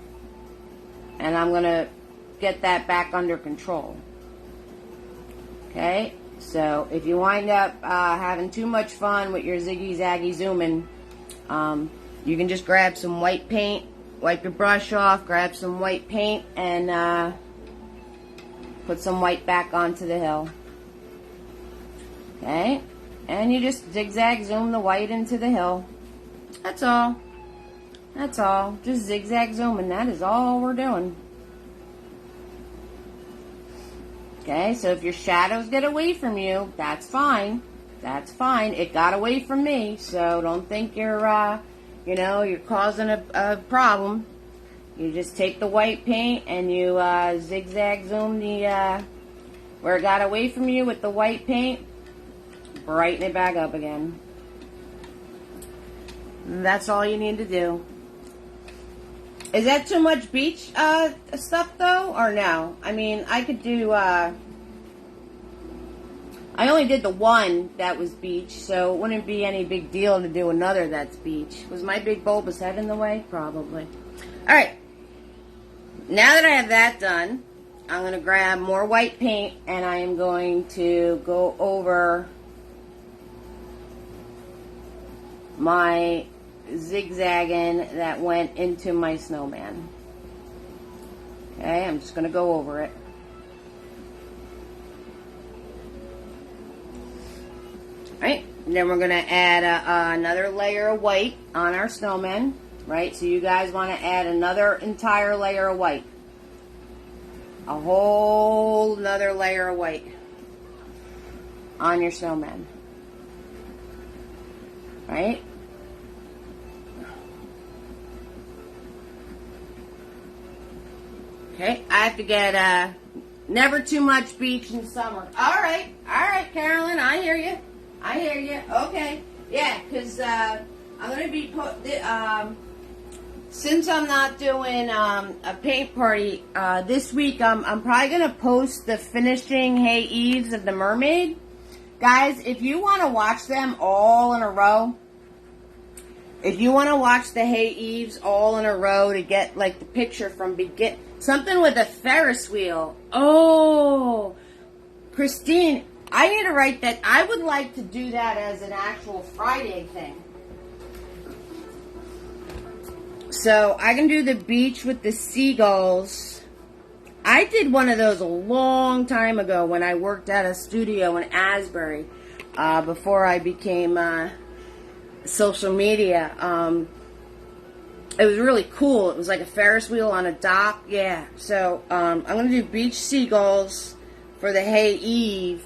and I'm going to get that back under control. Okay, so if you wind up having too much fun with your ziggy-zaggy zooming, you can just grab some white paint, wipe your brush off, grab some white paint, and put some white back onto the hill. Okay, and you just zigzag zoom the white into the hill. That's all. That's all. Just zigzag zooming. That is all we're doing. Okay, so if your shadows get away from you, that's fine. That's fine. It got away from me, so don't think you're, you're causing a problem. You just take the white paint and you zigzag zoom the where it got away from you with the white paint. Brighten it back up again. That's all you need to do. Is that too much beach stuff though, or no? I mean, I could do, I only did the one that was beach, so it wouldn't be any big deal to do another that's beach. Was my big bulbous head in the way? Probably. Alright. Now that I have that done, I'm going to grab more white paint and I am going to go over my zigzagging that went into my snowman. Okay, I'm just going to go over it. Right, and then we're going to add another layer of white on our snowman. Right, so you guys want to add another entire layer of white. A whole another layer of white on your snowman. Right? Okay, I have to get never too much beach in summer. All right, Carolyn, I hear you. I hear you. Okay, yeah, because I'm going to be since I'm not doing a paint party this week, I'm probably going to post the finishing Hey Eves of the Mermaid. Guys, if you want to watch them all in a row, if you want to watch the Hey Eves all in a row to get like the picture from something with a Ferris wheel. Oh, Christine, I need to write that. I would like to do that as an actual Friday thing. So I can do the beach with the seagulls. I did one of those a long time ago when I worked at a studio in Asbury before I became social media. It was really cool. It was like a Ferris wheel on a dock. Yeah. So I'm going to do beach seagulls for the Hey Eve,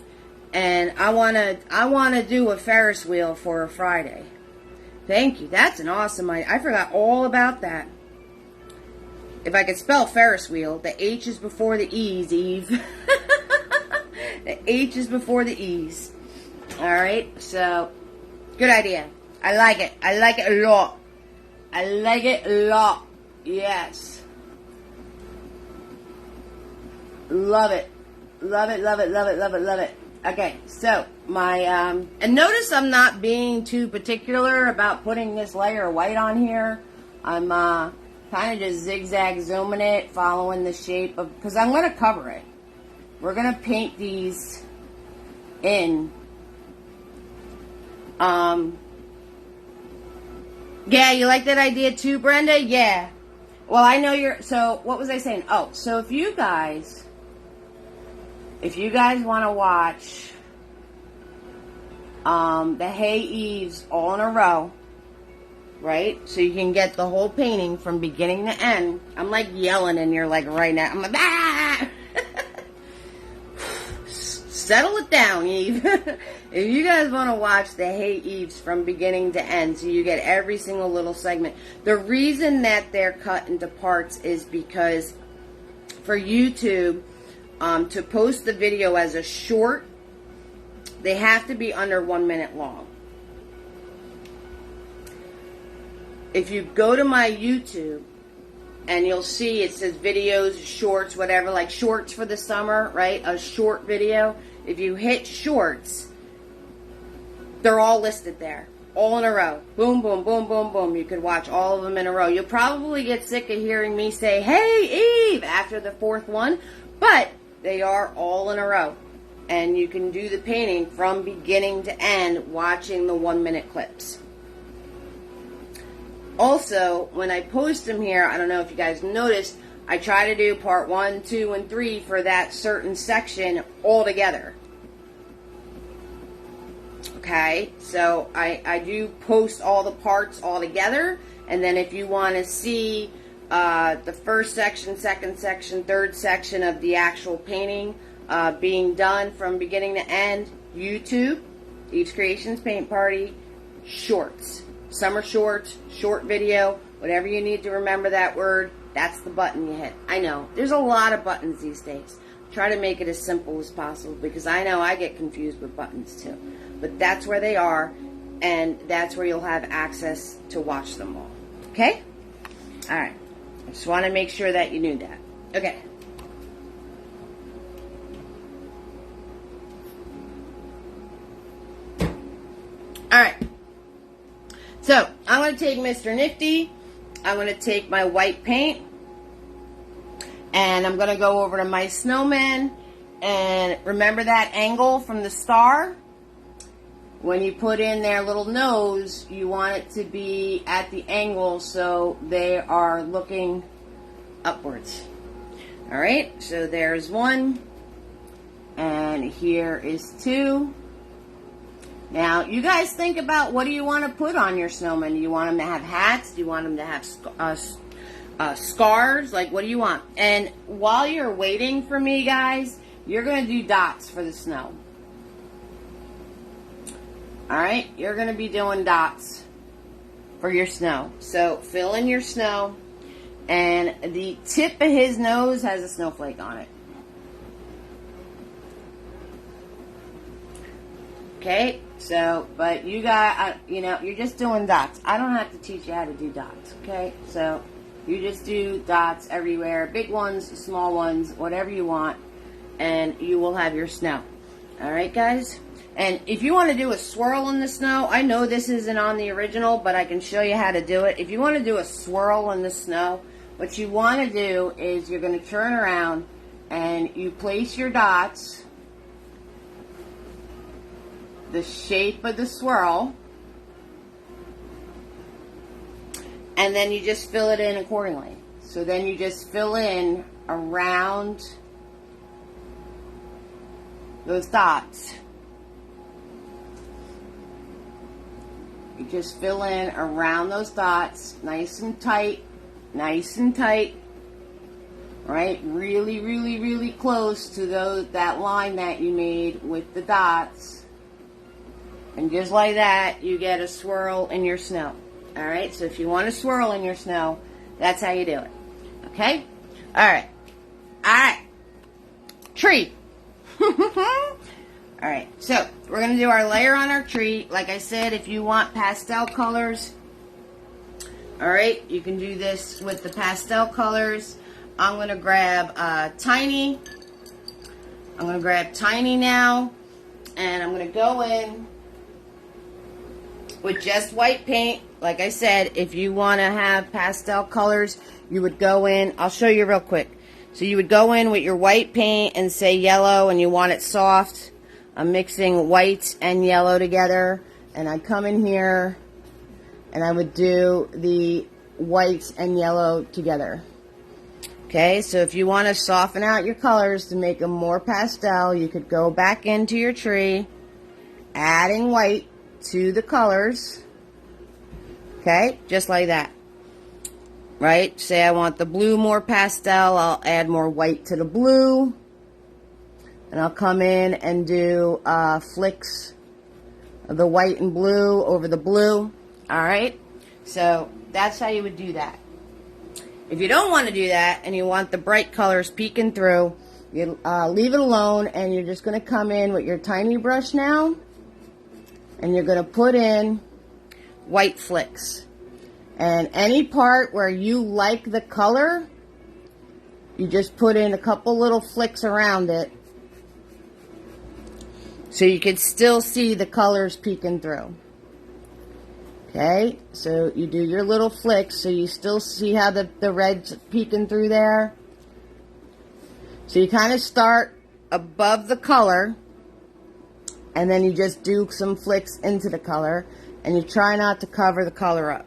and I want to do a Ferris wheel for a Friday. Thank you. That's an awesome idea. I forgot all about that. If I could spell Ferris wheel, the H is before the E's, Eve. The H is before the E's. Alright, so, good idea. I like it. I like it a lot. I like it a lot. Yes. Love it. Love it, love it, love it, love it, love it. Okay, so my, and notice I'm not being too particular about putting this layer of white on here. I'm, kind of just zigzag zooming it, following the shape of, because I'm going to cover it. We're going to paint these in. Yeah, you like that idea too, Brenda? Yeah. Well, I know you're, so what was I saying? Oh, so if you guys want to watch the hay eaves all in a row, right? So you can get the whole painting from beginning to end. I'm like yelling in your like right now. I'm like, ah! Settle it down, Eve. If you guys want to watch the hay eaves from beginning to end, so you get every single little segment. The reason that they're cut into parts is because for YouTube, to post the video as a short, they have to be under 1 minute long. If you go to my YouTube, and you'll see it says videos, shorts, whatever, like shorts for the summer, right? A short video. If you hit shorts, they're all listed there, all in a row. Boom, boom, boom, boom, boom. You could watch all of them in a row. You'll probably get sick of hearing me say, hey, Eve, after the fourth one, but they are all in a row. And you can do the painting from beginning to end watching the 1 minute clips. Also, when I post them here, I don't know if you guys noticed, I try to do part 1, 2, and 3 for that certain section all together. Okay, so I do post all the parts all together, and then if you want to see the first section, second section, third section of the actual painting being done from beginning to end, YouTube, Eve's Creations Paint Party, shorts. Summer shorts, short video, whatever you need to remember that word, that's the button you hit. I know, there's a lot of buttons these days. Try to make it as simple as possible because I know I get confused with buttons too. But that's where they are, and that's where you'll have access to watch them all. Okay? Alright. I just want to make sure that you knew that. Okay. Alright. So, I'm going to take Mr. Nifty, I'm going to take my white paint, and I'm going to go over to my snowman, and remember that angle from the star? When you put in their little nose, you want it to be at the angle so they are looking upwards. Alright, so there's one, and here is two. Now, you guys think about what do you want to put on your snowman. Do you want them to have hats? Do you want them to have scarves? Like, what do you want? And while you're waiting for me, guys, you're going to do dots for the snow. Alright? You're going to be doing dots for your snow. So, fill in your snow. And the tip of his nose has a snowflake on it. Okay, so, but you got, you're just doing dots. I don't have to teach you how to do dots, okay? So, you just do dots everywhere, big ones, small ones, whatever you want, and you will have your snow. Alright, guys? And if you want to do a swirl in the snow, I know this isn't on the original, but I can show you how to do it. If you want to do a swirl in the snow, what you want to do is you're going to turn around and you place your dots the shape of the swirl, and then you just fill it in accordingly. So then you just fill in around those dots. You just fill in around those dots, nice and tight, right? Really, really, really close to that line that you made with the dots. And just like that, you get a swirl in your snow. Alright, so if you want a swirl in your snow, that's how you do it. Okay? Alright. Alright. Tree. Alright, so we're going to do our layer on our tree. Like I said, if you want pastel colors, alright, you can do this with the pastel colors. I'm going to grab Tiny. I'm going to grab Tiny now. And I'm going to go in with just white paint. Like I said, if you want to have pastel colors, you would go in. I'll show you real quick. So you would go in with your white paint and say yellow, and you want it soft. I'm mixing white and yellow together. And I come in here, and I would do the white and yellow together. Okay, so if you want to soften out your colors to make them more pastel, you could go back into your tree adding white to the colors. Okay, just like that. Right? Say I want the blue more pastel, I'll add more white to the blue. And I'll come in and do flicks of the white and blue over the blue. Alright? So that's how you would do that. If you don't want to do that and you want the bright colors peeking through, you leave it alone, and you're just going to come in with your tiny brush now, and you're going to put in white flicks. And any part where you like the color, you just put in a couple little flicks around it so you can still see the colors peeking through. Okay, so you do your little flicks so you still see how the red's peeking through there. So you kind of start above the color, and then you just do some flicks into the color, and you try not to cover the color up.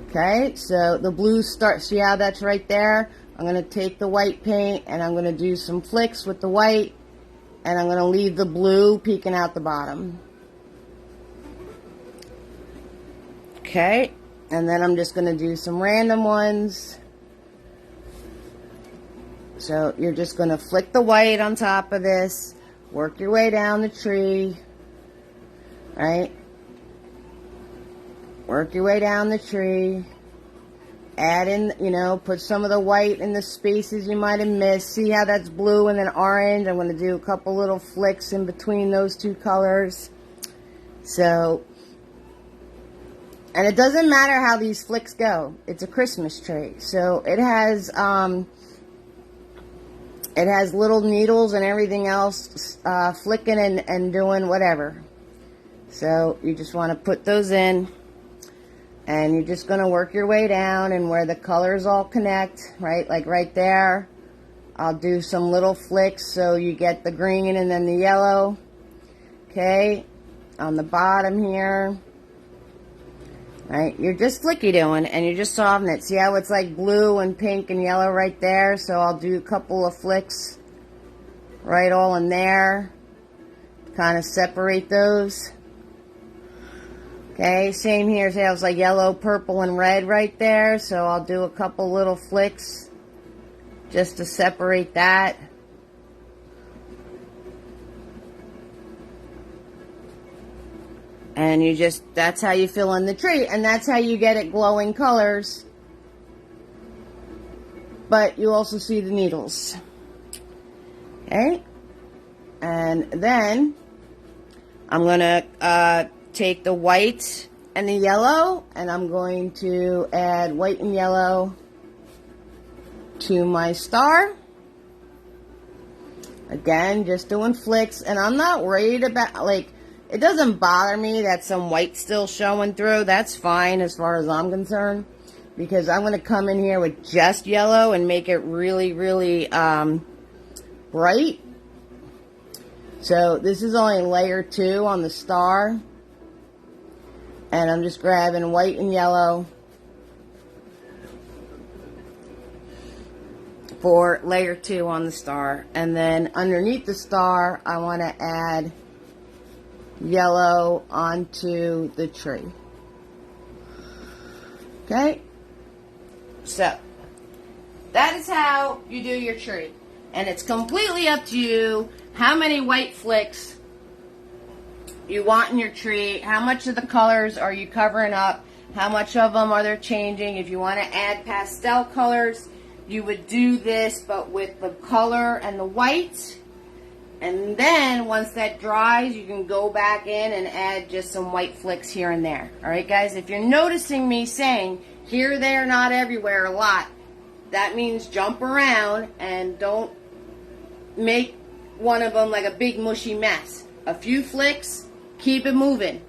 Okay, so the blue starts, see how that's right there? I'm going to take the white paint and I'm going to do some flicks with the white, and I'm going to leave the blue peeking out the bottom. Okay, and then I'm just going to do some random ones. So you're just going to flick the white on top of this, work your way down the tree, right? Work your way down the tree, add in, you know, put some of the white in the spaces you might have missed. See how that's blue and then orange? I'm going to do a couple little flicks in between those two colors. So, and it doesn't matter how these flicks go. It's a Christmas tree. So it has little needles and everything else flicking and doing whatever. So you just want to put those in. And you're just going to work your way down, and where the colors all connect, right, like right there, I'll do some little flicks so you get the green and then the yellow. Okay, on the bottom here, right, you're just flicky doing, and you're just softening it. See how it's like blue and pink and yellow right there? So I'll do a couple of flicks right all in there, kind of separate those. Okay, same here. See how it's like yellow, purple, and red right there? So I'll do a couple little flicks just to separate that. And you just, that's how you fill in the tree. And that's how you get it glowing colors. But you also see the needles. Okay? And then I'm going to take the white and the yellow, and I'm going to add white and yellow to my star. Again, just doing flicks, and I'm not worried about, like, it doesn't bother me that some white's still showing through. That's fine as far as I'm concerned, because I'm going to come in here with just yellow and make it really, really bright. So this is only layer 2 on the star. And I'm just grabbing white and yellow for layer 2 on the star. And then underneath the star, I want to add yellow onto the tree. Okay? So, that is how you do your tree. And it's completely up to you how many white flicks you want in your tree, how much of the colors are you covering up, how much of them are there changing. If you want to add pastel colors, you would do this, but with the color and the white. And then once that dries, you can go back in and add just some white flicks here and there. Alright guys, if you're noticing me saying here, there, not everywhere a lot, that means jump around and don't make one of them like a big mushy mess. A few flicks, keep it moving.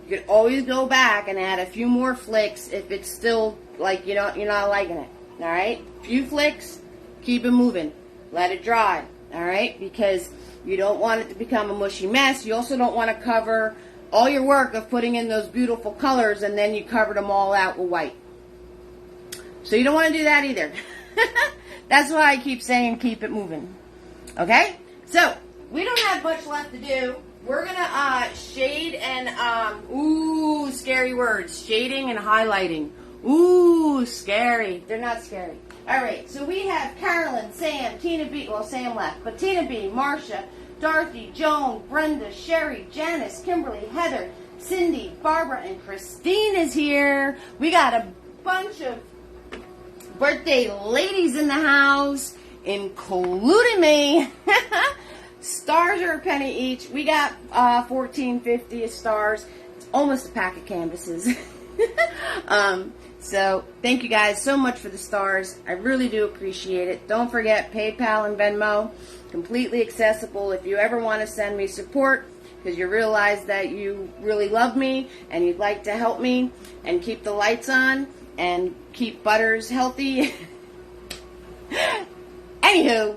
You can always go back and add a few more flicks if it's still like you're not liking it. Alright? Few flicks, keep it moving. Let it dry. Alright? Because you don't want it to become a mushy mess. You also don't want to cover all your work of putting in those beautiful colors and then you covered them all out with white. So you don't want to do that either. That's why I keep saying keep it moving. Okay? So, we don't have much left to do. We're gonna shade and ooh, scary words. Shading and highlighting. Ooh, scary. They're not scary. All right, so we have Carolyn, Sam, Tina B. Well, Sam left, but Tina B, Marcia, Dorothy, Joan, Brenda, Sherry, Janice, Kimberly, Heather, Cindy, Barbara, and Christine is here. We got a bunch of birthday ladies in the house, including me. Stars are a penny each. We got $14.50 stars. It's almost a pack of canvases. So thank you guys so much for the stars. I really do appreciate it. Don't forget PayPal and Venmo, completely accessible. If you ever want to send me support because you realize that you really love me and you'd like to help me and keep the lights on and keep Butters healthy. Anywho,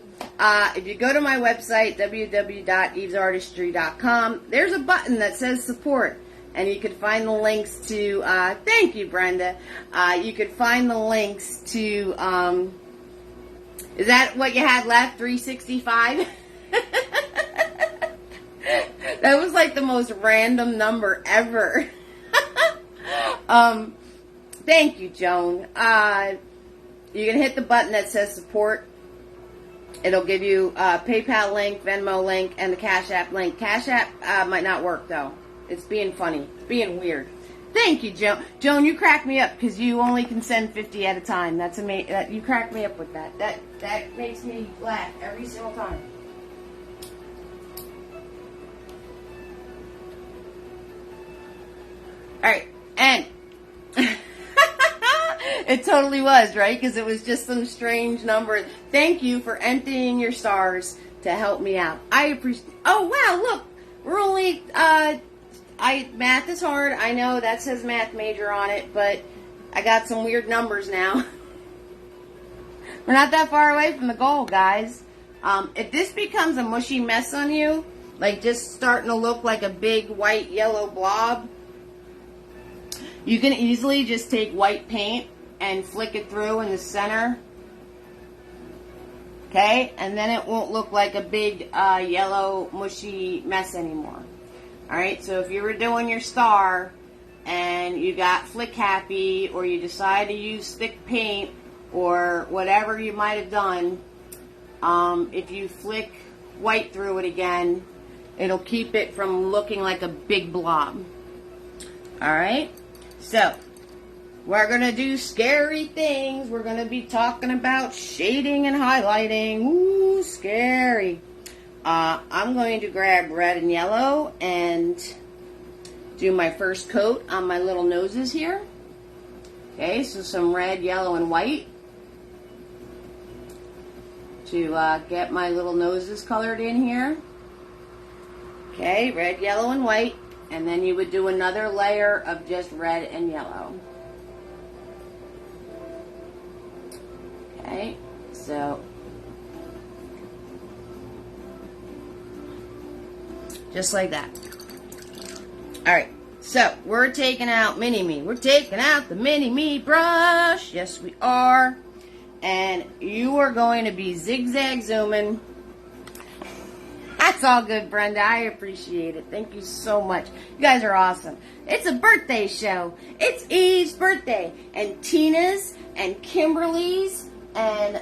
if you go to my website, www.evesartistry.com, there's a button that says support. And you could find the links to, thank you, Brenda. You could find the links to, is that what you had left, 365? That was like the most random number ever. Thank you, Joan. You can hit the button that says support. It'll give you a PayPal link, Venmo link, and the Cash App link. Cash App might not work, though. It's being funny. It's being weird. Thank you, Joan. Joan, you crack me up because you only can send 50 at a time. That's amazing. You crack me up with that. That makes me laugh every single time. All right, and it totally was, right? Because it was just some strange number. Thank you for emptying your stars to help me out. I appreciate. Oh wow, look, we're only. Math is hard. I know that says math major on it, but I got some weird numbers now. We're not that far away from the goal, guys. If this becomes a mushy mess on you, like just starting to look like a big white yellow blob, you can easily just take white paint and flick it through in the center. Okay? And then it won't look like a big yellow mushy mess anymore. Alright, so if you were doing your star and you got flick happy or you decide to use thick paint or whatever you might have done, if you flick white through it again, it'll keep it from looking like a big blob. Alright, so we're going to do scary things. We're going to be talking about shading and highlighting. Ooh, scary. I'm going to grab red and yellow and do my first coat on my little noses here. Okay, so some red, yellow, and white to get my little noses colored in here. Okay, red, yellow, and white. And then you would do another layer of just red and yellow. Okay, so just like that. Alright, so we're taking out Mini-Me. We're taking out the Mini-Me brush. Yes, we are. And you are going to be zigzag zooming. That's all good, Brenda. I appreciate it. Thank you so much. You guys are awesome. It's a birthday show. It's Eve's birthday. And Tina's and Kimberly's and,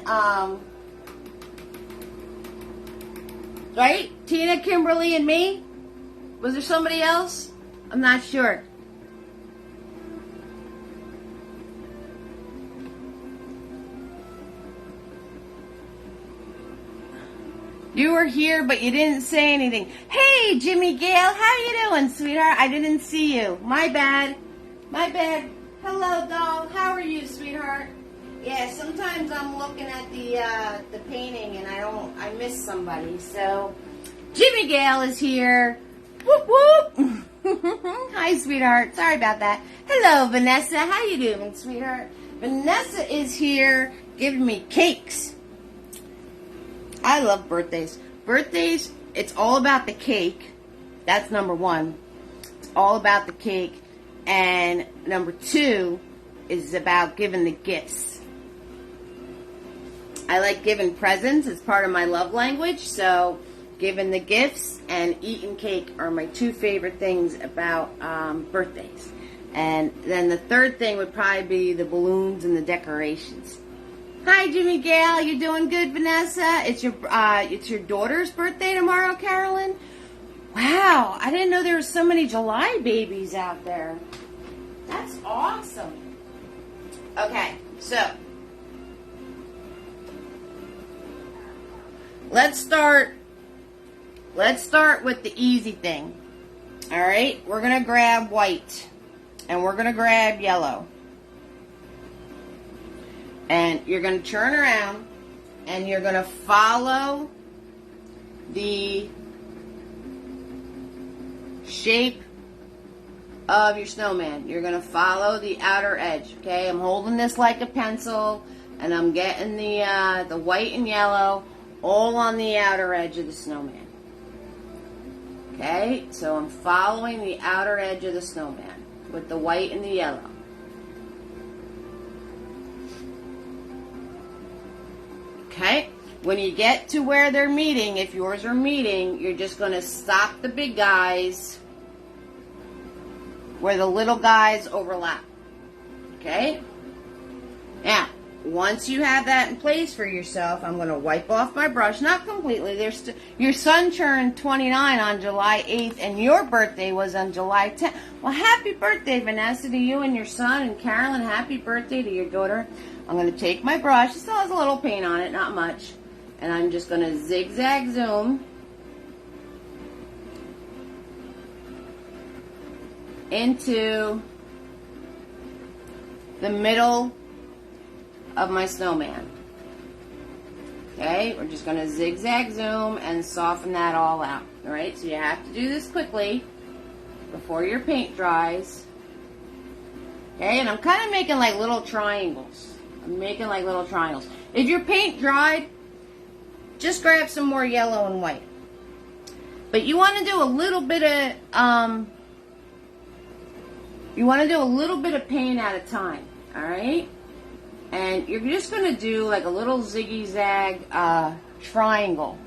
right? Tina, Kimberly, and me? Was there somebody else? I'm not sure. You were here, but you didn't say anything. Hey, Jimmy Gale, how you doing, sweetheart? I didn't see you. My bad. My bad. Hello, doll. How are you, sweetheart? Yeah, sometimes I'm looking at the painting and I miss somebody. So, Jimmy Gale is here. Whoop whoop. Hi, sweetheart. Sorry about that. Hello, Vanessa. How you doing, sweetheart? Vanessa is here giving me cakes. I love birthdays. Birthdays, it's all about the cake. That's number one. It's all about the cake. And number two is about giving the gifts. I like giving presents. It's part of my love language. So giving the gifts and eating cake are my two favorite things about birthdays. And then the third thing would probably be the balloons and the decorations. Hi, Jimmy Gale. You doing good, Vanessa? It's your daughter's birthday tomorrow, Carolyn? Wow, I didn't know there were so many July babies out there. That's awesome. Okay, so let's start with the easy thing. All right, we're going to grab white and we're going to grab yellow. And you're going to turn around and you're going to follow the shape of your snowman. You're going to follow the outer edge, okay? I'm holding this like a pencil and I'm getting the white and yellow all on the outer edge of the snowman. Okay? So I'm following the outer edge of the snowman with the white and the yellow. Okay? When you get to where they're meeting, if yours are meeting, you're just going to stop the big guys where the little guys overlap. Okay? Now, once you have that in place for yourself, I'm going to wipe off my brush. Not completely. Your son turned 29 on July 8th, and your birthday was on July 10th. Well, happy birthday, Vanessa, to you and your son. And Carolyn, happy birthday to your daughter. I'm going to take my brush. It still has a little paint on it, not much. And I'm just going to zigzag zoom into the middle of my snowman. Okay, we're just going to zigzag zoom and soften that all out. Alright, so you have to do this quickly before your paint dries. Okay, and I'm kind of making like little triangles. I'm making like little triangles. If your paint dried, just grab some more yellow and white. But you want to do a little bit of paint at a time, all right? And you're just going to do like a little ziggy-zag triangle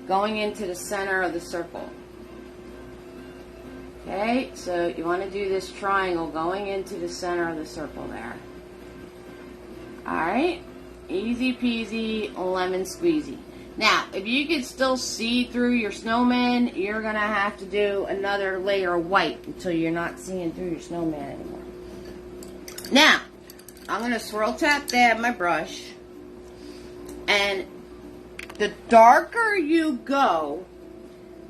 going into the center of the circle. Okay, so you want to do this triangle going into the center of the circle there. Alright, easy peasy, lemon squeezy. Now, if you could still see through your snowman, you're going to have to do another layer of white until you're not seeing through your snowman anymore. Now, I'm going to swirl tap dab my brush, and the darker you go,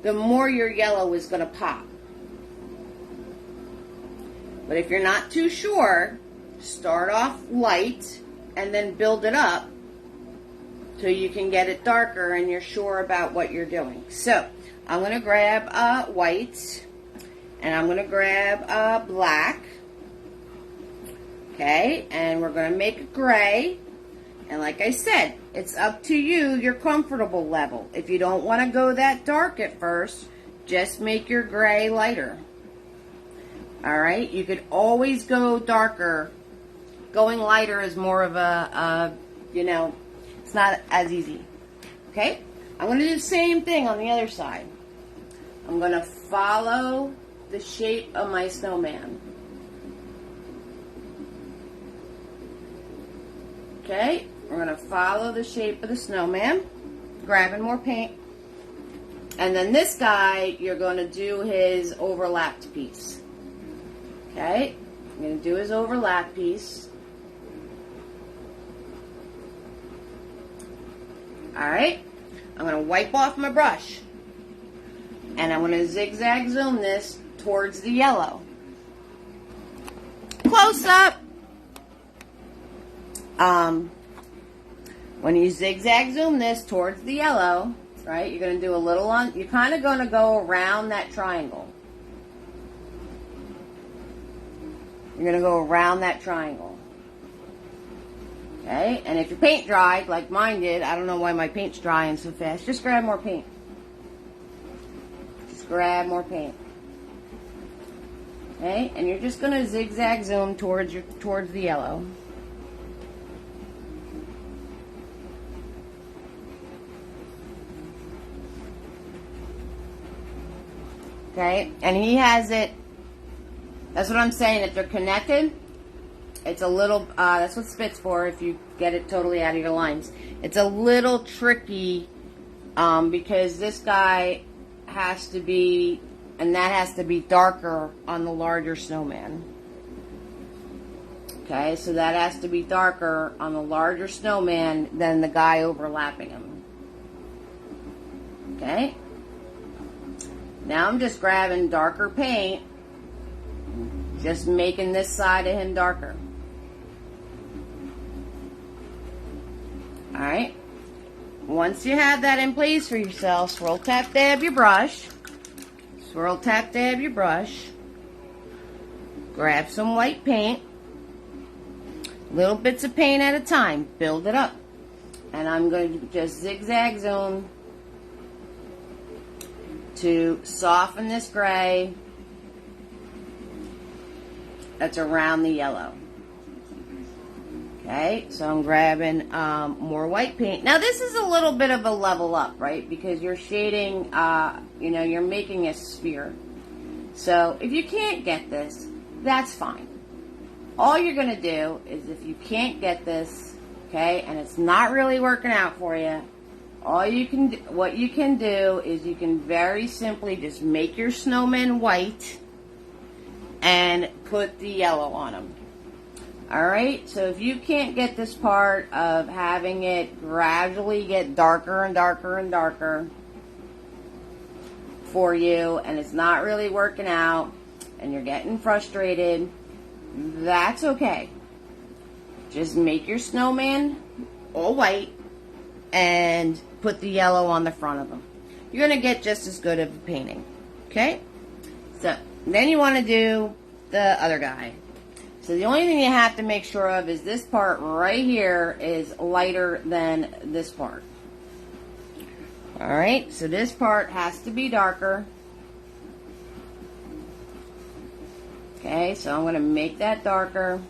the more your yellow is going to pop. But if you're not too sure, start off light and then build it up so you can get it darker and you're sure about what you're doing. So, I'm going to grab white and I'm going to grab black. Okay, and we're going to make a gray. And like I said, it's up to you, your comfortable level. If you don't want to go that dark at first, just make your gray lighter. Alright, you could always go darker. Going lighter is more of a, it's not as easy. Okay, I'm going to do the same thing on the other side. I'm going to follow the shape of my snowman. Okay, we're going to follow the shape of the snowman, grabbing more paint. And then this guy, you're going to do his overlapped piece. Okay, I'm going to do his overlap piece. Alright, I'm going to wipe off my brush. And I'm going to zigzag zoom this towards the yellow. Close up. When you zigzag zoom this towards the yellow, right, you're going to do a little on, you're kind of going to go around that triangle. You're going to go around that triangle. Okay, and if your paint dried, like mine did, I don't know why my paint's drying so fast, just grab more paint. Just grab more paint. Okay, and you're just going to zigzag zoom towards the yellow. Okay, and he has it, that's what I'm saying, if they're connected, it's a little, that's what spit's for, if you get it totally out of your lines. It's a little tricky, because this guy has to be, and that has to be darker on the larger snowman. Okay, so that has to be darker on the larger snowman than the guy overlapping him. Okay, now I'm just grabbing darker paint, just making this side of him darker. Alright, once you have that in place for yourself, swirl, tap, dab your brush. Swirl, tap, dab your brush. Grab some white paint. Little bits of paint at a time. Build it up. And I'm going to just zigzag zoom to soften this gray that's around the yellow. Okay, so I'm grabbing more white paint. Now this is a little bit of a level up, right? Because you're shading, you're making a sphere. So if you can't get this, that's fine. All you're going to do is, if you can't get this, okay, and it's not really working out for you, what you can do is you can very simply just make your snowman white and put the yellow on them. Alright, so if you can't get this part of having it gradually get darker and darker and darker for you, and it's not really working out, and you're getting frustrated, that's okay. Just make your snowman all white and put the yellow on the front of them. You're going to get just as good of a painting. Okay? So, then you want to do the other guy. So the only thing you have to make sure of is this part right here is lighter than this part. Alright, so this part has to be darker. Okay, so I'm going to make that darker.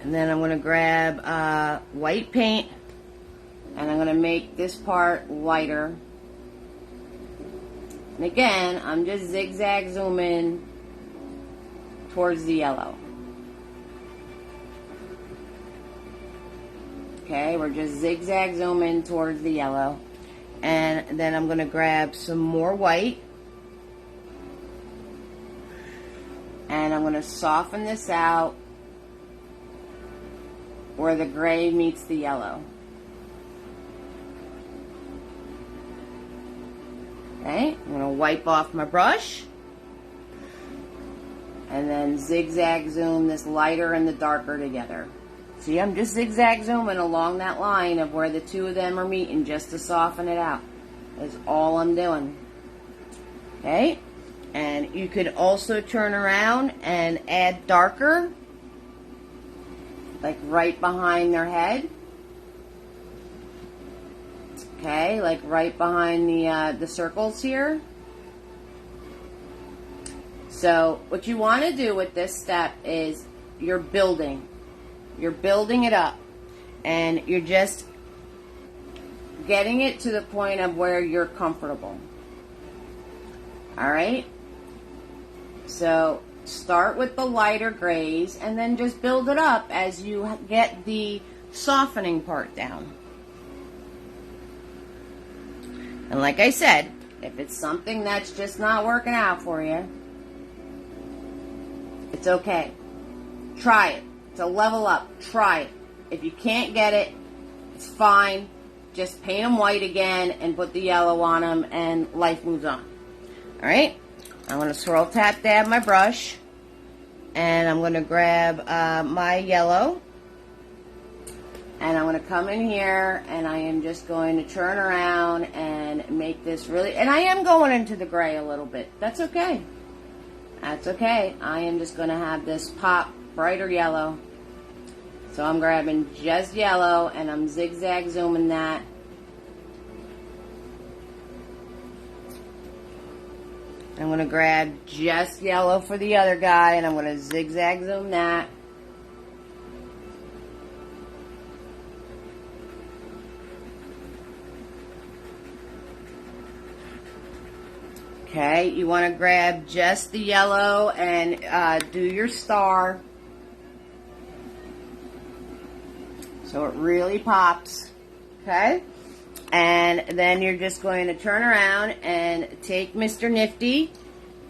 And then I'm going to grab white paint. And I'm going to make this part lighter. And again, I'm just zigzag zooming towards the yellow. Okay, we're just zigzag zooming towards the yellow. And then I'm going to grab some more white. And I'm going to soften this out where the gray meets the yellow. Okay, I'm going to wipe off my brush. And then zigzag zoom this lighter and the darker together. See, I'm just zigzag zooming along that line of where the two of them are meeting just to soften it out. That's all I'm doing. Okay? And you could also turn around and add darker, like right behind their head. Okay, like right behind the circles here. So what you want to do with this step is you're building it up, and you're just getting it to the point of where you're comfortable. Alright, so start with the lighter grays and then just build it up as you get the softening part down. And like I said, if it's something that's just not working out for you, it's okay. Try it. It's a level up. Try it. If you can't get it, it's fine. Just paint them white again and put the yellow on them, and life moves on. Alright? I'm going to swirl, tap, dab my brush. And I'm going to grab my yellow. And I'm going to come in here, and I am just going to turn around and make this really... And I am going into the gray a little bit. That's okay. That's okay. I am just going to have this pop brighter yellow. So I'm grabbing just yellow, and I'm zigzag zooming that. I'm going to grab just yellow for the other guy, and I'm going to zigzag zoom that. Okay, you want to grab just the yellow and do your star. So it really pops. Okay? And then you're just going to turn around and take Mr. Nifty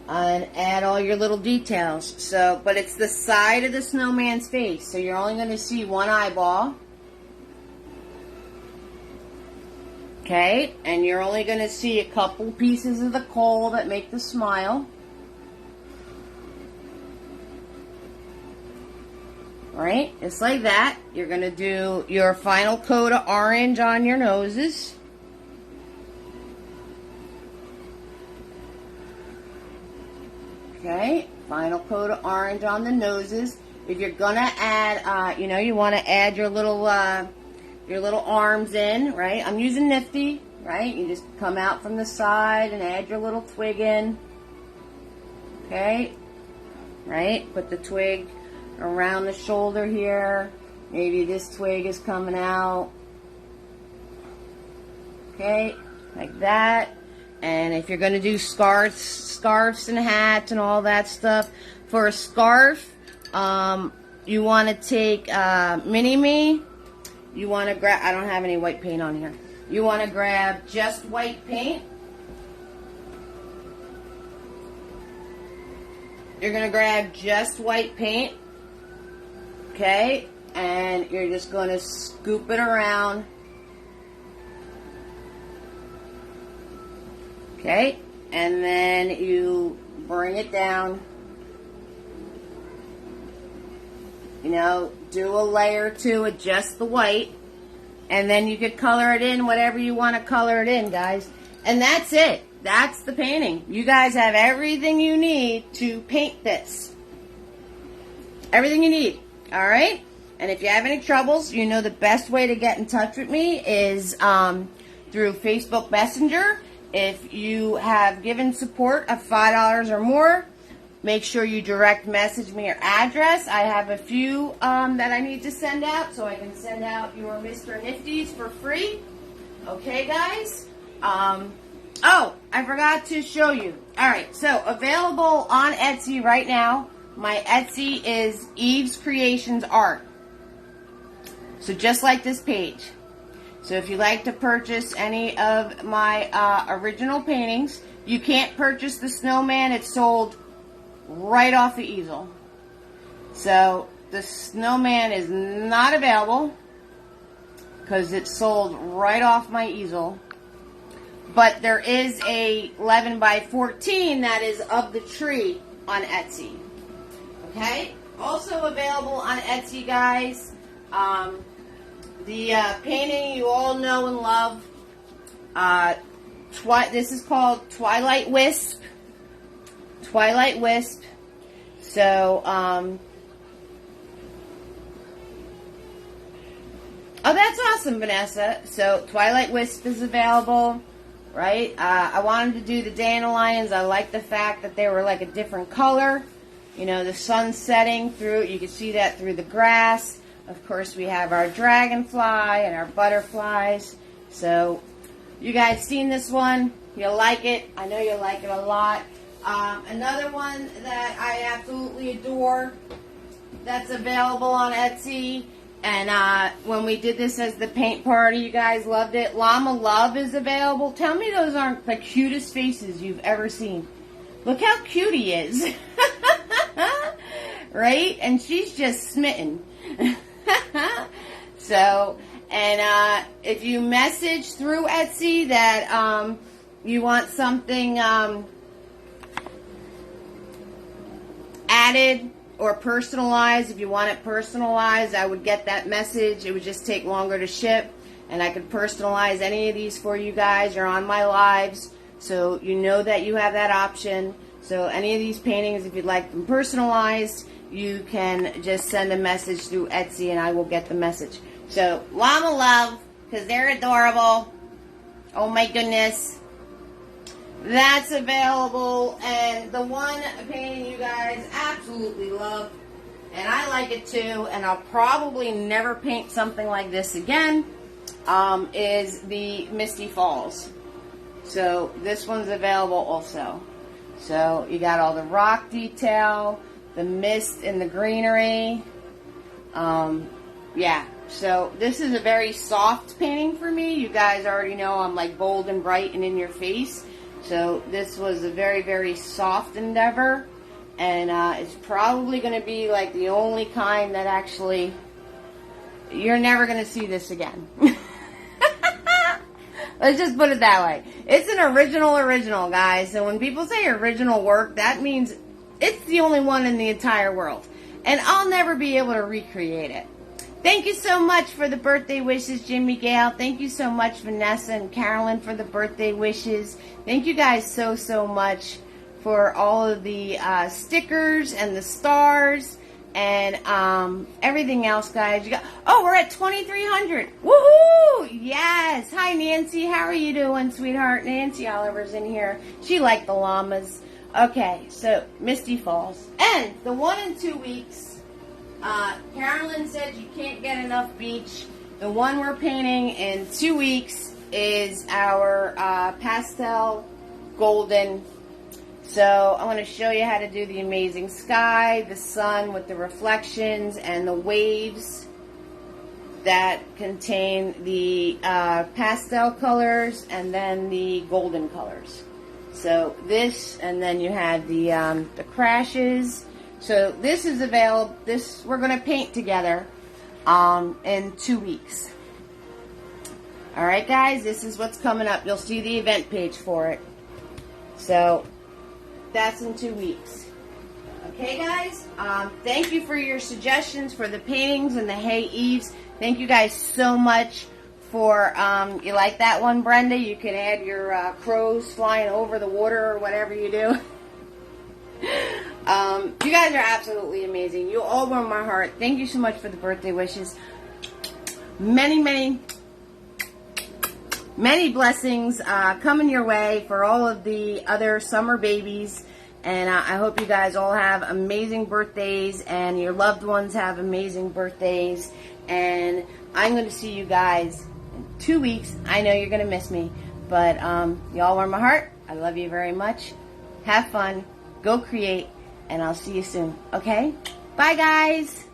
and add all your little details. So, but it's the side of the snowman's face. So you're only going to see one eyeball. Okay, and you're only going to see a couple pieces of the coal that make the smile. Right, just like that. You're going to do your final coat of orange on your noses. Okay, final coat of orange on the noses. If you're going to add, you want to add your little arms in, right? I'm using Nifty, right? You just come out from the side and add your little twig in. Okay, right? Put the twig around the shoulder here. Maybe this twig is coming out. Okay, like that. And if you're going to do scarves and hats and all that stuff, for a scarf, you want to take Mini-Me. You want to grab, I don't have any white paint on here. You want to grab just white paint. You're going to grab just white paint. Okay, and you're just going to scoop it around. Okay, and then you bring it down. You know, do a layer or two with just the white, and then you could color it in whatever you want to color it in, guys. And that's it. That's the painting. You guys have everything you need to paint this. Everything you need. All right? And if you have any troubles, you know the best way to get in touch with me is through Facebook Messenger. If you have given support of $5 or more, make sure you direct message me your address. I have a few that I need to send out, so I can send out your Mr. Nifties for free. Okay, guys? Oh, I forgot to show you. All right, so available on Etsy right now. My Etsy is Eve's Creations Art. So just like this page. So if you'd like to purchase any of my original paintings, you can't purchase the snowman. It's sold right off the easel. So the snowman is not available because it's sold right off my easel. But there is a 11 by 14 that is of the tree on Etsy. Okay? Also available on Etsy, guys. The painting you all know and love. This is called Twilight Wisp. Twilight Wisp. So, oh, that's awesome, Vanessa. So, Twilight Wisp is available, right? I wanted to do the dandelions. I like the fact that they were like a different color. You know, the sun setting through, you can see that through the grass. Of course, we have our dragonfly and our butterflies. So, you guys seen this one? You'll like it. I know you'll like it a lot. Another one that I absolutely adore that's available on Etsy. And when we did this as the paint party, you guys loved it. Llama Love is available. Tell me those aren't the cutest faces you've ever seen. Look how cute he is. Right? And she's just smitten. So, and if you message through Etsy that you want something added or personalized, if you want it personalized, I would get that message. It would just take longer to ship, and I could personalize any of these for you guys. You're on my lives, so you know that you have that option. So any of these paintings, if you'd like them personalized, you can just send a message through Etsy and I will get the message. So, Llama Love, because they're adorable. Oh my goodness. That's available. And the one painting you guys absolutely love, and I like it too, and I'll probably never paint something like this again, is the Misty Falls. So this one's available also. So you got all the rock detail, the mist and the greenery. Yeah, so this is a very soft painting for me. You guys already know I'm like bold and bright and in your face. So this was a very, very soft endeavor. And it's probably going to be like the only kind that actually, you're never going to see this again. Let's just put it that way. It's an original, guys. So when people say original work, that means it's the only one in the entire world. And I'll never be able to recreate it. Thank you so much for the birthday wishes, Jimmy Gale. Thank you so much, Vanessa and Carolyn, for the birthday wishes. Thank you guys so much for all of the stickers and the stars and everything else, guys. Oh, we're at 2,300. Woohoo! Yes. Hi, Nancy. How are you doing, sweetheart? Nancy Oliver's in here. She liked the llamas. Okay, so Misty Falls. And the 1 and 2 weeks, Carolyn said you can't get enough beach. The one we're painting in 2 weeks is our pastel golden. So I want to show you how to do the amazing sky, the sun with the reflections, and the waves that contain the pastel colors and then the golden colors. So this, and then you had the crashes. So this is available. This we're going to paint together in 2 weeks. All right, guys, this is what's coming up. You'll see the event page for it. So that's in 2 weeks. Okay, guys? Thank you for your suggestions for the paintings and the hay eaves. Thank you guys so much for, you like that one, Brenda? You can add your crows flying over the water or whatever you do. You guys are absolutely amazing. You all warm my heart. Thank you so much for the birthday wishes. Many blessings coming your way for all of the other summer babies. And I hope you guys all have amazing birthdays and your loved ones have amazing birthdays. And I'm going to see you guys in 2 weeks. I know you're going to miss me. But y'all warm my heart. I love you very much. Have fun. Go create. And I'll see you soon. Okay? Bye, guys.